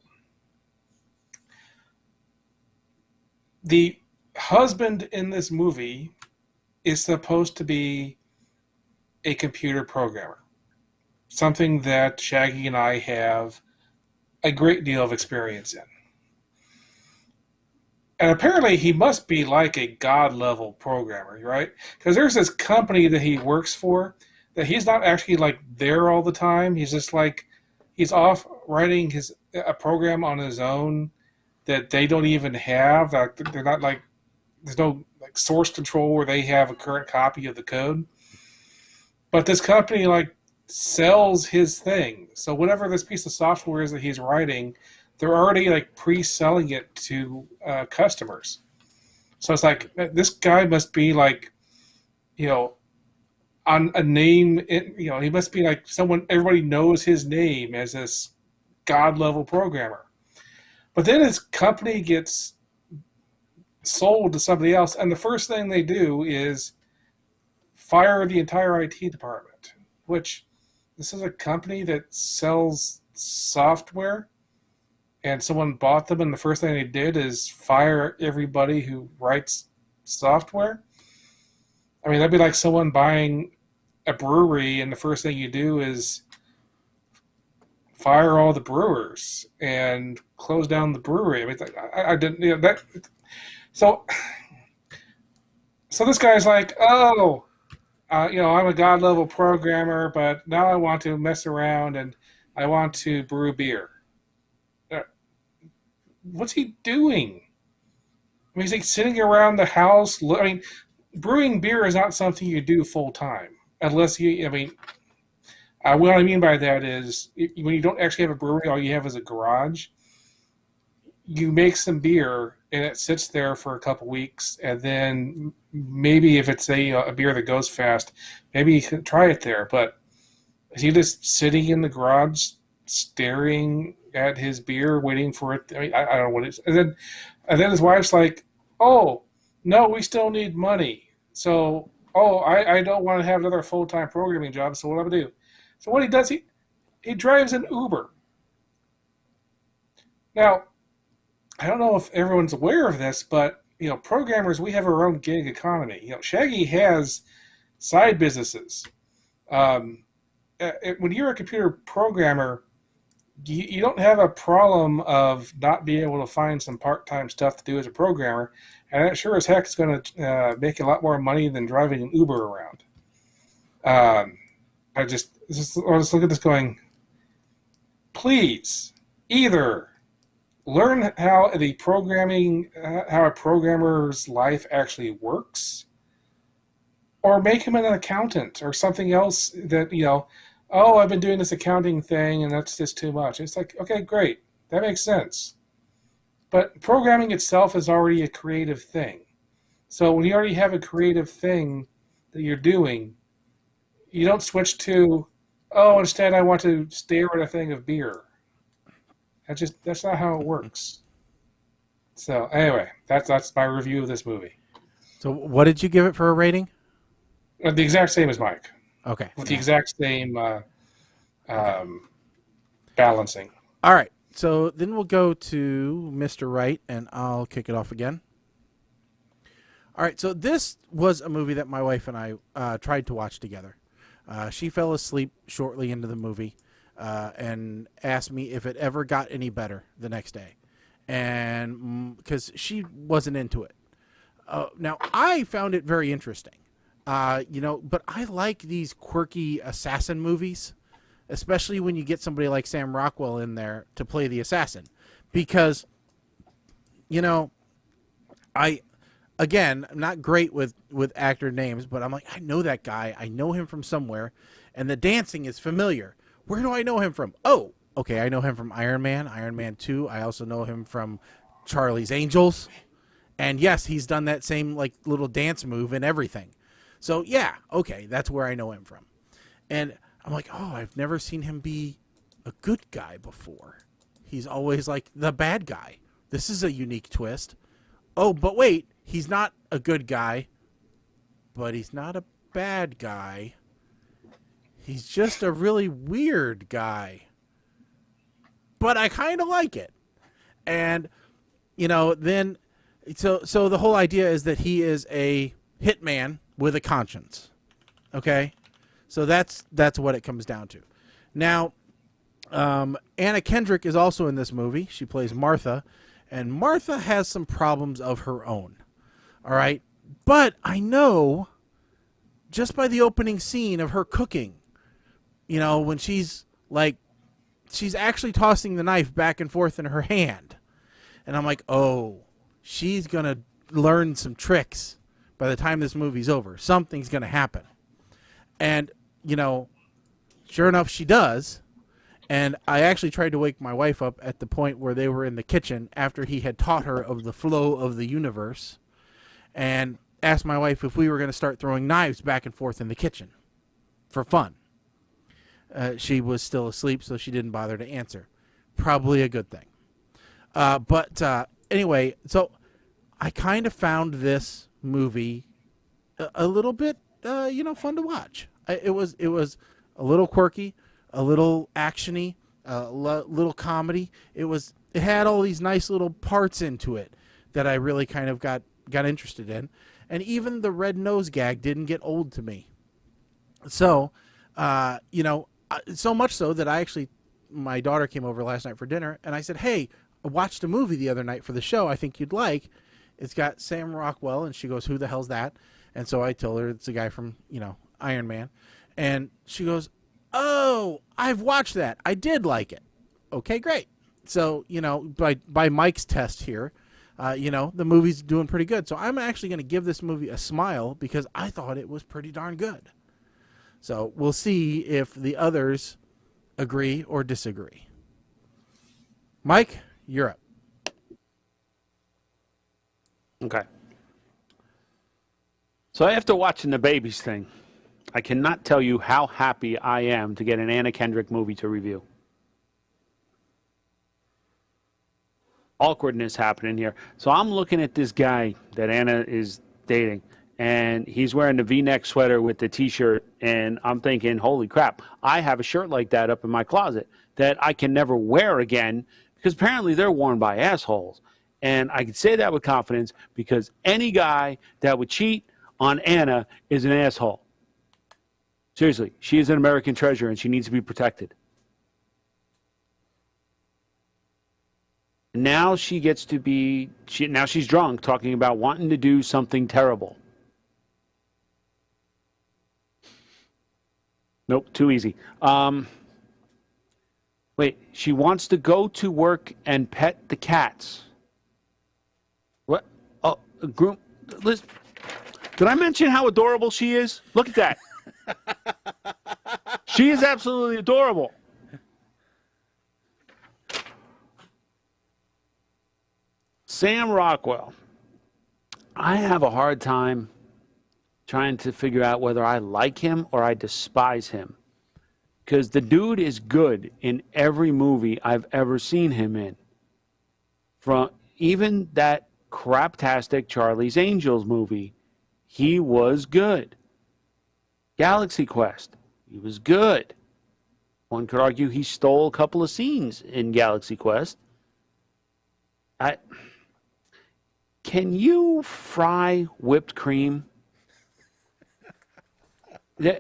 The husband in this movie is supposed to be a computer programmer, something that Shaggy and I have a great deal of experience in. And apparently he must be like a god-level programmer, right? Because there's this company that he works for that he's not actually like there all the time. He's just like, he's off writing a program on his own that they don't even have. Like, they're not like, there's no like source control where they have a current copy of the code. But this company like sells his thing. So whatever this piece of software is that he's writing, they're already like pre-selling it to customers. So it's like, this guy must be like, on a name, he must be like someone, everybody knows his name as this god-level programmer. But then his company gets sold to somebody else, and the first thing they do is fire the entire IT department, which this is a company that sells software. And someone bought them, and the first thing they did is fire everybody who writes software. I mean, that'd be like someone buying a brewery, and the first thing you do is fire all the brewers and close down the brewery. I mean, I didn't, that. So this guy's like, I'm a god-level programmer, but now I want to mess around and I want to brew beer. What's he doing? I mean, he's like sitting around the house. I mean, brewing beer is not something you do full time, unless what I mean by that is when you don't actually have a brewery, all you have is a garage. You make some beer and it sits there for a couple weeks, and then maybe if it's a beer that goes fast, maybe you can try it there. But is he just sitting in the garage staring at his beer, waiting for it? I mean, I don't know what it is. And then his wife's like, "Oh, no, we still need money. So, I don't want to have another full-time programming job. So what am I gonna do?" So what he does, he drives an Uber. Now, I don't know if everyone's aware of this, but programmers, we have our own gig economy. Shaggy has side businesses. When you're a computer programmer, you don't have a problem of not being able to find some part-time stuff to do as a programmer, and that sure as heck is going to make a lot more money than driving an Uber around. I just look at this going, please, either learn how a programmer's life actually works, or make him an accountant or something else that, I've been doing this accounting thing and that's just too much. It's like, okay, great. That makes sense. But programming itself is already a creative thing. So when you already have a creative thing that you're doing, you don't switch to, instead I want to stare at a thing of beer. That's not how it works. So anyway, that's my review of this movie. So what did you give it for a rating? The exact same as Mike. Okay. With the exact same balancing. All right. So then we'll go to Mr. Wright, and I'll kick it off again. All right, so this was a movie that my wife and I tried to watch together. She fell asleep shortly into the movie and asked me if it ever got any better the next day, and because she wasn't into it. Now, I found it very interesting, but I like these quirky assassin movies, especially when you get somebody like Sam Rockwell in there to play the assassin, because, I'm not great with actor names, but I'm like, I know that guy. I know him from somewhere, and the dancing is familiar. Where do I know him from? Oh, okay, I know him from Iron Man 2. I also know him from Charlie's Angels. And yes, he's done that same like little dance move and everything. So yeah, okay, that's where I know him from. And I'm like, oh, I've never seen him be a good guy before. He's always like the bad guy. This is a unique twist. Oh, but wait, he's not a good guy, but he's not a bad guy. He's just a really weird guy. But I kind of like it. And, then... So the whole idea is that he is a hitman with a conscience. Okay? So that's what it comes down to. Now, Anna Kendrick is also in this movie. She plays Martha, and Martha has some problems of her own. All right? But I know just by the opening scene of her cooking, when she's actually tossing the knife back and forth in her hand. And I'm like, oh, she's going to learn some tricks by the time this movie's over. Something's going to happen. And, sure enough, she does. And I actually tried to wake my wife up at the point where they were in the kitchen after he had taught her of the flow of the universe, and asked my wife if we were going to start throwing knives back and forth in the kitchen for fun. She was still asleep, so she didn't bother to answer. Probably a good thing. Anyway, so I kind of found this movie a little bit, fun to watch. It was a little quirky, a little actiony, a little comedy. It had all these nice little parts into it that I really kind of got interested in, and even the red nose gag didn't get old to me. So, so much so that my daughter came over last night for dinner, and I said, hey, I watched a movie the other night for the show I think you'd like. It's got Sam Rockwell, and she goes, who the hell's that? And so I told her it's a guy from, Iron Man. And she goes, oh, I've watched that. I did like it. Okay, great. So, by Mike's test here, the movie's doing pretty good. So I'm actually going to give this movie a smile because I thought it was pretty darn good. So we'll see if the others agree or disagree. Mike, you're up. Okay. So after watching the babies thing, I cannot tell you how happy I am to get an Anna Kendrick movie to review. Awkwardness happening here. So I'm looking at this guy that Anna is dating, and he's wearing the V-neck sweater with the T-shirt, and I'm thinking, holy crap, I have a shirt like that up in my closet that I can never wear again because apparently they're worn by assholes. And I can say that with confidence because any guy that would cheat on Anna is an asshole. Seriously, she is an American treasure and she needs to be protected. Now she gets to be, now she's drunk talking about wanting to do something terrible. Nope, too easy. Wait, she wants to go to work and pet the cats. What? Oh, groom. Listen, did I mention how adorable she is? Look at that. She is absolutely adorable. Sam Rockwell. I have a hard time trying to figure out whether I like him or I despise him. Because the dude is good in every movie I've ever seen him in. From even that craptastic Charlie's Angels movie, he was good. Galaxy Quest, he was good. One could argue he stole a couple of scenes in Galaxy Quest. Can you fry whipped cream? Who's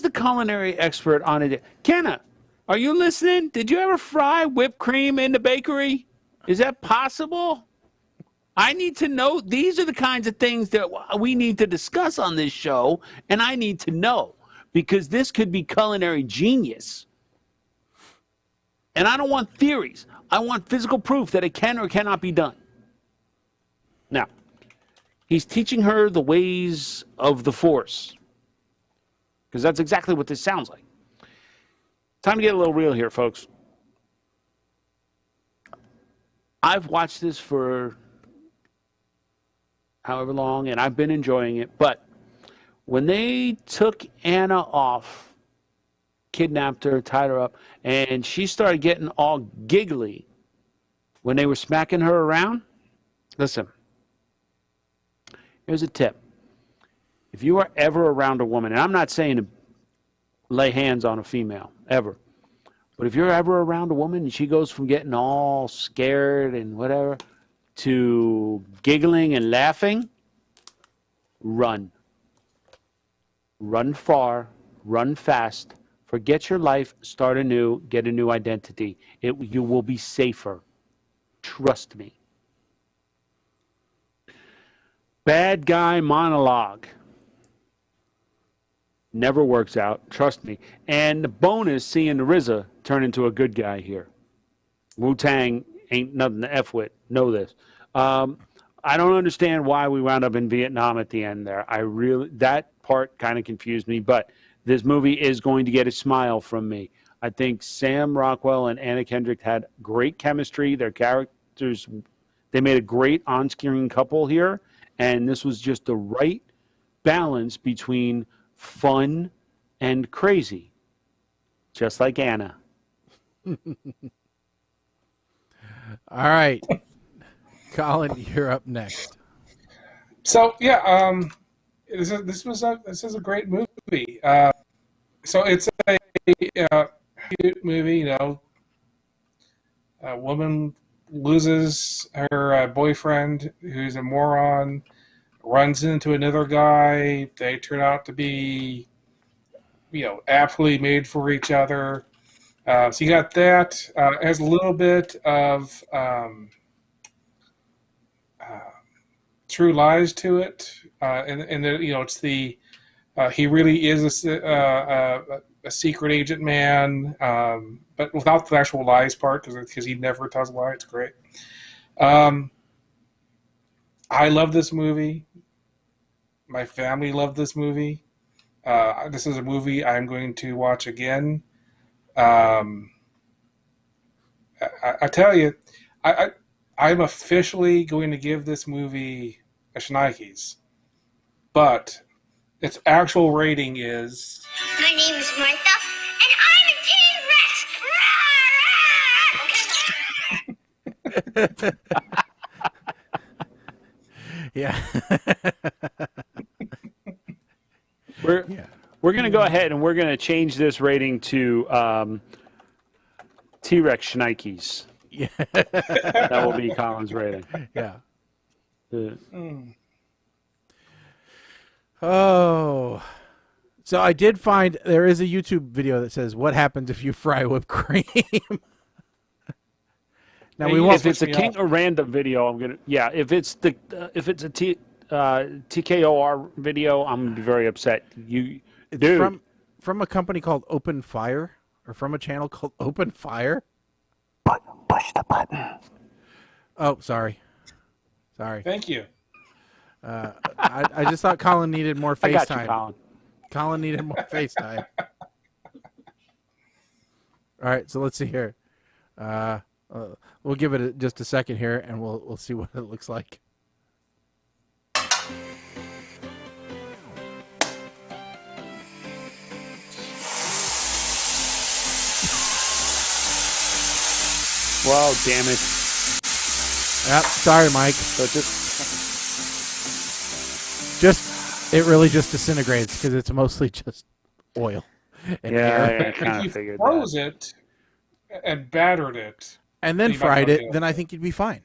the culinary expert on it? Kenna, are you listening? Did you ever fry whipped cream in the bakery? Is that possible? I need to know. These are the kinds of things that we need to discuss on this show, and I need to know, because this could be culinary genius. And I don't want theories. I want physical proof that it can or cannot be done. Now, he's teaching her the ways of the Force, because that's exactly what this sounds like. Time to get a little real here, folks. I've watched this for however long, and I've been enjoying it. But when they took Anna off, kidnapped her, tied her up, and she started getting all giggly when they were smacking her around, listen, here's a tip. If you are ever around a woman, and I'm not saying to lay hands on a female, ever, but if you're ever around a woman and she goes from getting all scared and whatever to giggling and laughing, run. Run far, run fast, forget your life, start anew, get a new identity. You will be safer. Trust me. Bad guy monologue. Never works out, trust me. And the bonus, seeing the RZA turn into a good guy here. Wu-Tang ain't nothing to F with. Know this. I don't understand why we wound up in Vietnam at the end there. That part kind of confused me, but this movie is going to get a smile from me. I think Sam Rockwell and Anna Kendrick had great chemistry. Their characters, they made a great on-screen couple here, and this was just the right balance between fun and crazy, just like Anna. All right. Colin, you're up next. So yeah, this is a great movie. So it's a cute movie. You know, a woman loses her boyfriend, who's a moron, runs into another guy. They turn out to be, aptly made for each other. So you got that. It has a little bit of True Lies to it, and it's the he really is a secret agent man, but without the actual lies part, because he never tells a lie. It's great. I love this movie. My family loved this movie. This is a movie I'm going to watch again. I tell you, I'm officially going to give this movie a Shaggys, but its actual rating is... My name is Martha, and I'm a T-Rex. Yeah. We're going to go ahead and we're going to change this rating to T-Rex Shaggys. Yeah. That will be Colin's rating. Yeah. Oh. So I did find there is a YouTube video that says what happens if you fry whipped cream. Now if it's a King or Random video, I'm gonna if it's a TKOR video, I'm gonna be very upset. It's from a company called Open Fire, or from a channel called Open Fire. Push the button. Oh, sorry. Thank you. I just thought Colin needed more FaceTime. I got you, Colin. Colin needed more FaceTime. All right, so let's see here. We'll give it just a second here, and we'll see what it looks like. Whoa, damn it. Yep, sorry, Mike. So it really just disintegrates because it's mostly just oil. air. I kind If of you figured froze that. it and battered it, and then you might fried not it, be then I okay. think you'd be fine.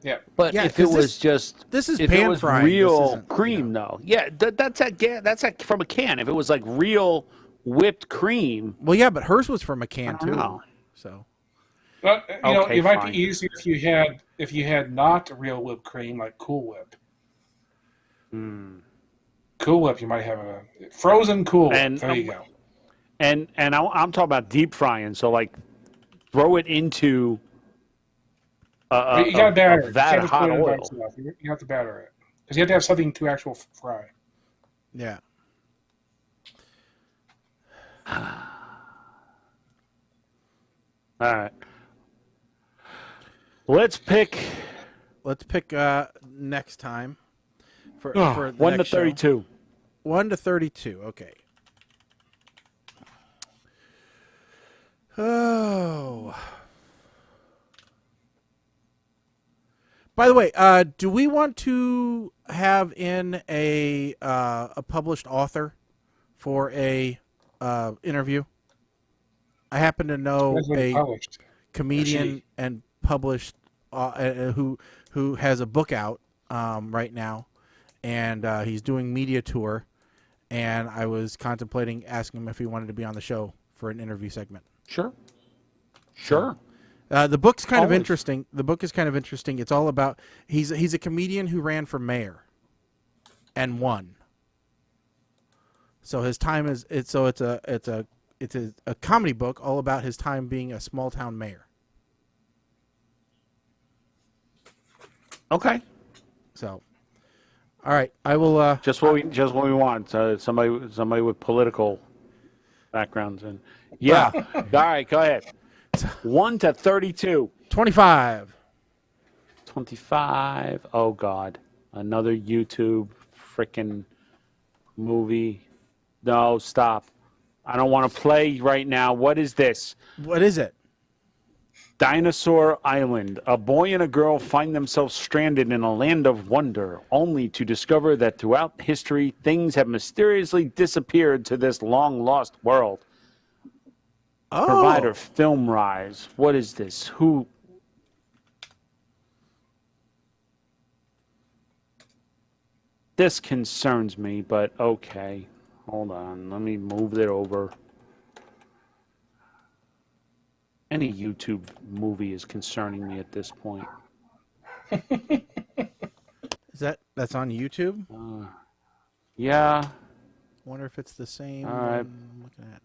Yeah. But Yeah, if it 'cause was just this is if pan it was frying, this real isn't, cream, though, yeah, that's from a can. If it was like real whipped cream, Well, yeah, but hers was from a can I don't too. know. So But Okay, it might fine. be easier if you had not real whipped cream like Cool Whip. Cool Whip, you might have a frozen Cool Whip. And- There you go. and I'm talking about deep frying. So like, throw it into But you got to batter it. that You can't just hot put it in by oil. itself. You have to batter it because you have to have something to actual fry. yeah. All right. Let's pick next time for the 1 to next show. 32. 1 to 32. Okay. Oh. By the way, do we want to have in a published author for a interview? I happen to know That's been a published. comedian and published who has a book out right now, and he's doing media tour, and I was contemplating asking him if he wanted to be on the show for an interview segment. Sure. The book's kind of Always. interesting. The book is kind of interesting. It's all about he's a comedian who ran for mayor and won. So his time is it's a comedy book all about his time being a small town mayor. Okay. So, all right, I will. Just what we want. Somebody with political backgrounds and yeah. All right, go ahead. 1 to 32. 25. 25. Oh God, another YouTube freaking movie. No, stop. I don't want to play right now. What is this? What is it? Dinosaur Island. A boy and a girl find themselves stranded in a land of wonder, only to discover that throughout history, things have mysteriously disappeared to this long-lost world. Oh, Provider Film Rise. What is this? Who? This concerns me, but okay. Hold on. Let me move it over. Any YouTube movie is concerning me at this point. that's on YouTube? Yeah. Wonder if it's the same All right. one I'm looking at.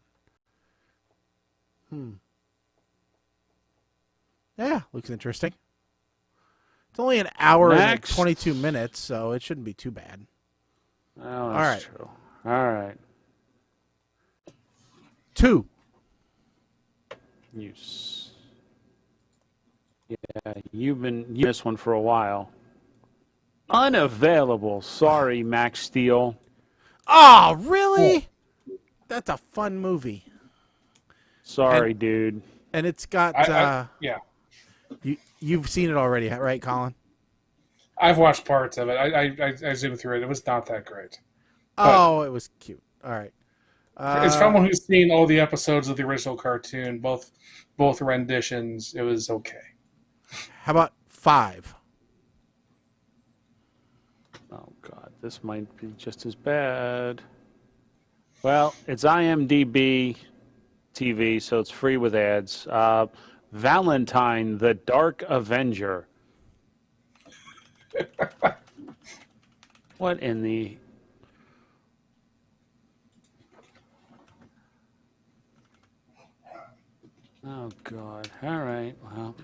Yeah, looks interesting. It's only an hour Next. and 22 minutes, so it shouldn't be too bad. Oh, that's All right. true. All right. 2. Yeah, you've been this one for a while. Unavailable. Sorry, Max Steel. Oh, really? That's a fun movie. Sorry, dude. And it's got yeah. You've seen it already, right, Colin? I've watched parts of it. I zoomed through it. It was not that great. Oh, it was cute. All right. As someone who's seen all the episodes of the original cartoon, both renditions, it was okay. How about 5? Oh, God. This might be just as bad. Well, it's IMDb TV, so it's free with ads. Valentine, the Dark Avenger. What in the... Oh, God. All right. Well,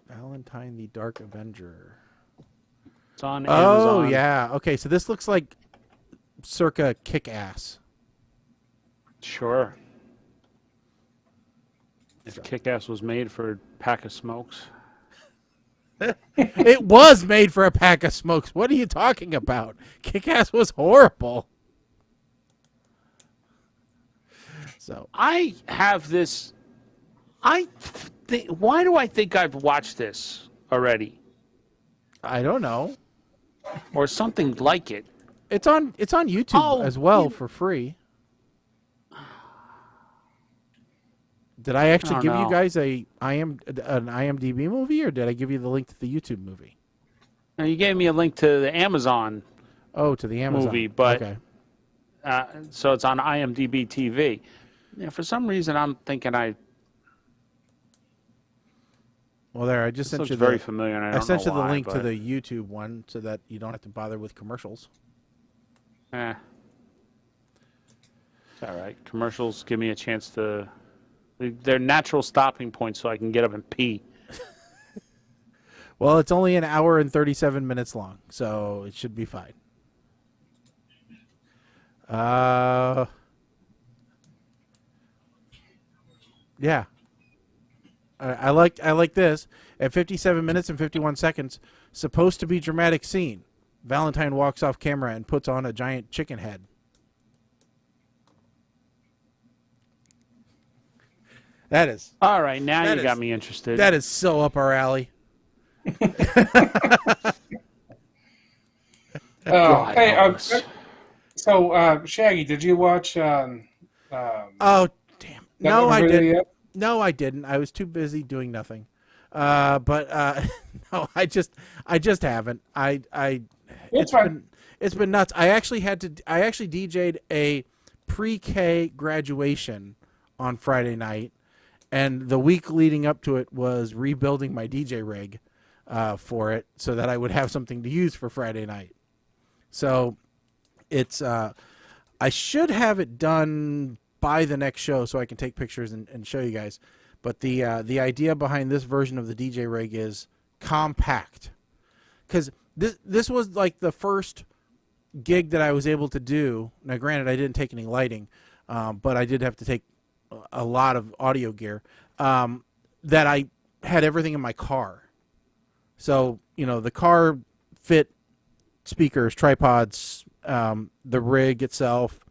Valentine the Dark Avenger. it's on Oh, Amazon. yeah. Okay, so this looks like circa Kick-Ass. Sure. If Kick-Ass was made for a pack of smokes. It was made for a pack of smokes. What are you talking about? Kick-Ass was horrible. So I have this. Why do I think I've watched this already, I don't know. or something like it? It's on YouTube Oh, as well for free. Did I actually I give don't you know. guys an IMDb movie, or did I give you the link to the YouTube movie? Now, you gave me a link to the Amazon Oh, to the Amazon movie, but okay. So it's on IMDb TV. Yeah, for some reason, I'm thinking Well, there I just sent looks you very familiar. And I I don't sent know you the why, link to but, the YouTube one so that you don't have to bother with commercials. It's all right. Commercials give me a chance to. They're natural stopping points, so I can get up and pee. Well, it's only an hour and 37 minutes long, so it should be fine. Yeah. I like this. At 57 minutes and 51 seconds, supposed to be dramatic scene. Valentine walks off camera and puts on a giant chicken head. That is. All right, now That you got is- me interested. That is so up our alley. Oh, hey, help us. so Shaggy, did you watch? Oh, damn. No, I video didn't. yet? No, I didn't. I was too busy doing nothing. But no, I just haven't. It's fine. It's been nuts. I actually DJ'd a pre-K graduation on Friday night, and the week leading up to it was rebuilding my DJ rig for it so that I would have something to use for Friday night. So it's I should have it done by the next show so I can take pictures and show you guys. But the idea behind this version of the DJ rig is compact, because this was like the first gig that I was able to do. Now, granted, I didn't take any lighting, but I did have to take a lot of audio gear. That I had everything in my car, so the car fit speakers, tripods, the rig itself,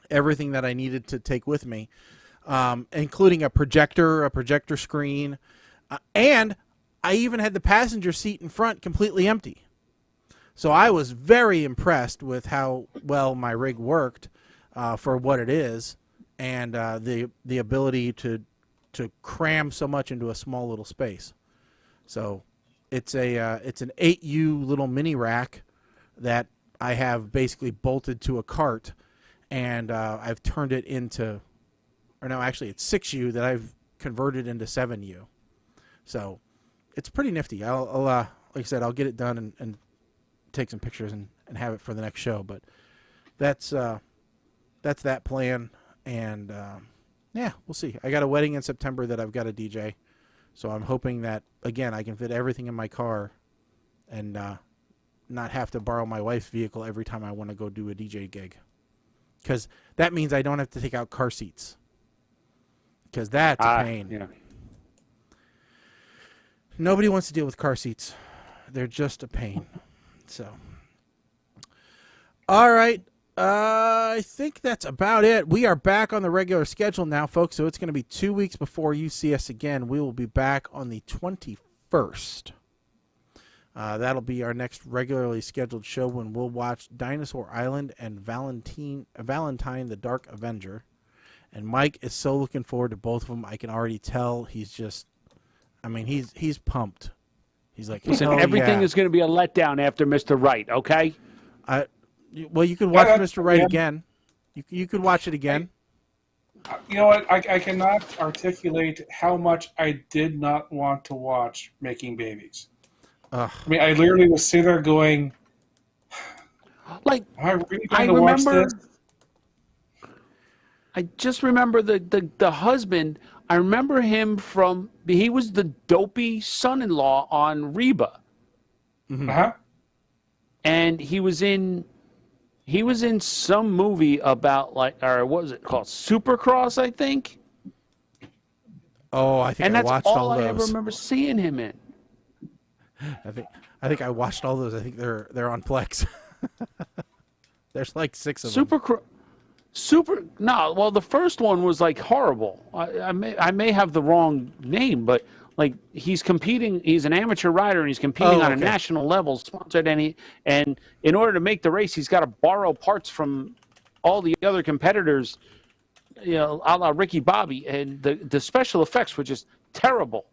everything that I needed to take with me, including a projector screen, and I even had the passenger seat in front completely empty. So I was very impressed with how well my rig worked for what it is, and the ability to cram so much into a small little space. So it's an 8U little mini rack that I have basically bolted to a cart, and I've turned it into, or no, actually it's 6U that I've converted into 7U. So it's pretty nifty. I'll like I said, I'll get it done and take some pictures and have it for the next show. But that's that plan, and yeah, we'll see. I got a wedding in September that I've got a DJ, so I'm hoping that again I can fit everything in my car and not have to borrow my wife's vehicle every time I want to go do a DJ gig, because that means I don't have to take out car seats, because that's a pain. Yeah. Nobody wants to deal with car seats. They're just a pain. So, all right. I think that's about it. We are back on the regular schedule now, folks. So it's going to be 2 weeks before you see us again. We will be back on the 21st. That'll be our next regularly scheduled show when we'll watch Dinosaur Island and Valentine the Dark Avenger. And Mike is so looking forward to both of them. I can already tell he's just, he's pumped. He's like, listen, everything is going to be a letdown after Mr. Right, okay? Well, you could watch Mr. Right again. You could watch it again. You know what? I cannot articulate how much I did not want to watch Making Babies. Ugh. I literally was sitting there going, like, am I really going to watch this? I just remember the husband. I remember him from, he was the dopey son-in-law on Reba. Mm-hmm. Uh-huh. And he was in some movie about, like, or what was it called? Supercross, I think. Oh, I think I watched all those. And that's all I ever remember seeing him in. I think I watched all those. I think they're on Plex. There's like 6 of them. Well, the first one was like horrible. I may have the wrong name, but like he's competing. He's an amateur rider and he's competing on a national level, sponsored. And in order to make the race, he's got to borrow parts from all the other competitors. a la Ricky Bobby, and the special effects were just terrible.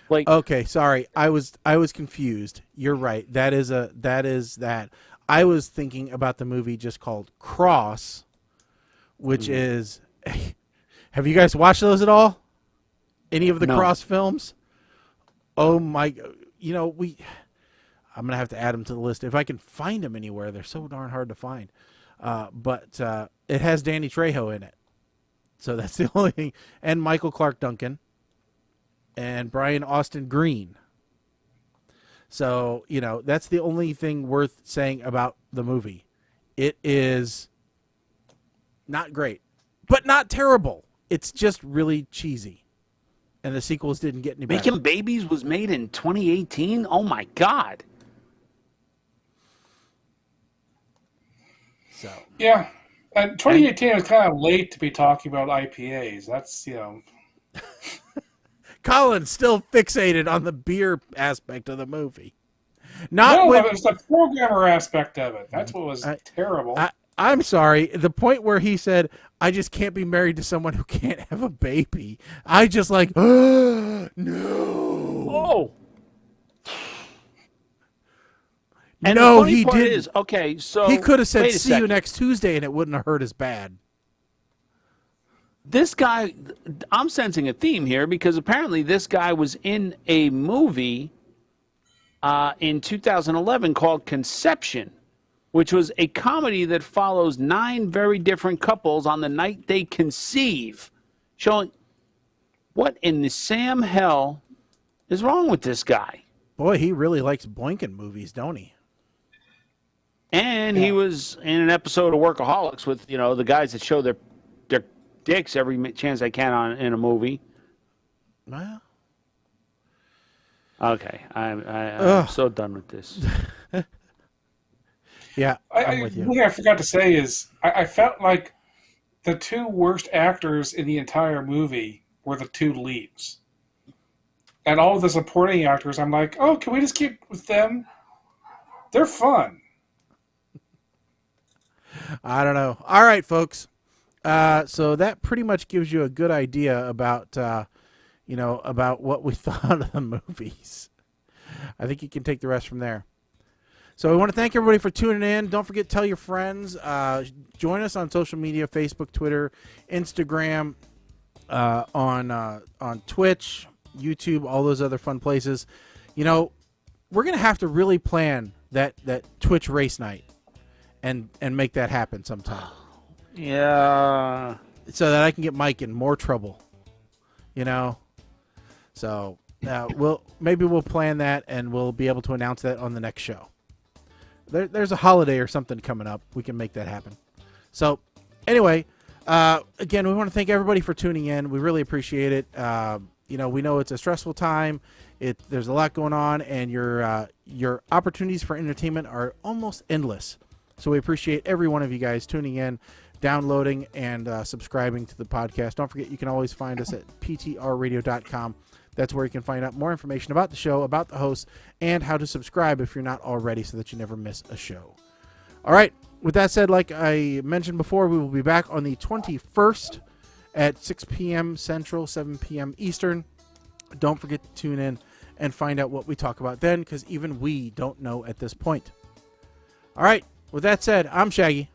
Like, okay, sorry, I was confused. You're right. That is that. I was thinking about the movie just called Cross, which is. Have you guys watched those at all? Any of the Cross films? Oh my! I'm gonna have to add them to the list if I can find them anywhere. They're so darn hard to find. But it has Danny Trejo in it, so that's the only thing. And Michael Clark Duncan, and Brian Austin Green. So that's the only thing worth saying about the movie. It is not great, but not terrible. It's just really cheesy. And the sequels didn't get any better. Making Babies was made in 2018? Oh, my God. So yeah. And 2018 was kind of late to be talking about IPAs. That's, Colins still fixated on the beer aspect of the movie. It was the programmer aspect of it. That's what was terrible. I'm sorry. The point where he said, I just can't be married to someone who can't have a baby. I just like, no. Oh. And no, the funny he part didn't. Is, okay, so he could have said, wait a see you second. next Tuesday, and it wouldn't have hurt as bad. This guy, I'm sensing a theme here because apparently this guy was in a movie in 2011 called Conception, which was a comedy that follows 9 very different couples on the night they conceive, showing what in the Sam hell is wrong with this guy. Boy, he really likes boinking movies, don't he? And he was in an episode of Workaholics with, the guys that show their dicks every chance they can in a movie. Well. Okay, I'm so done with this. Yeah, I'm with you. One thing I forgot to say is I felt like the 2 worst actors in the entire movie were the 2 leads. And all of the supporting actors, I'm like, oh, can we just keep with them? They're fun. I don't know. All right, folks. So that pretty much gives you a good idea about, about what we thought of the movies. I think you can take the rest from there. So we want to thank everybody for tuning in. Don't forget, tell your friends. Join us on social media, Facebook, Twitter, Instagram, on Twitch, YouTube, all those other fun places. We're going to have to really plan that Twitch race night and make that happen sometime. Yeah. So that I can get Mike in more trouble. So we'll plan that and we'll be able to announce that on the next show. There's a holiday or something coming up. We can make that happen. So anyway, again, we want to thank everybody for tuning in. We really appreciate it. We know it's a stressful time. There's a lot going on, and your opportunities for entertainment are almost endless. So we appreciate every one of you guys tuning in, downloading, and subscribing to the podcast. Don't forget, you can always find us at ptrradio.com. That's where you can find out more information about the show, about the hosts, and how to subscribe if you're not already so that you never miss a show. All right. With that said, like I mentioned before, we will be back on the 21st at 6 p.m. Central, 7 p.m. Eastern. Don't forget to tune in and find out what we talk about then, because even we don't know at this point. All right. With that said, I'm Shaggy.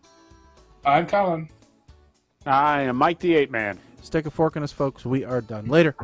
I'm Colin. I am Mike the 8 Man. Stick a fork in us, folks. We are done. Later.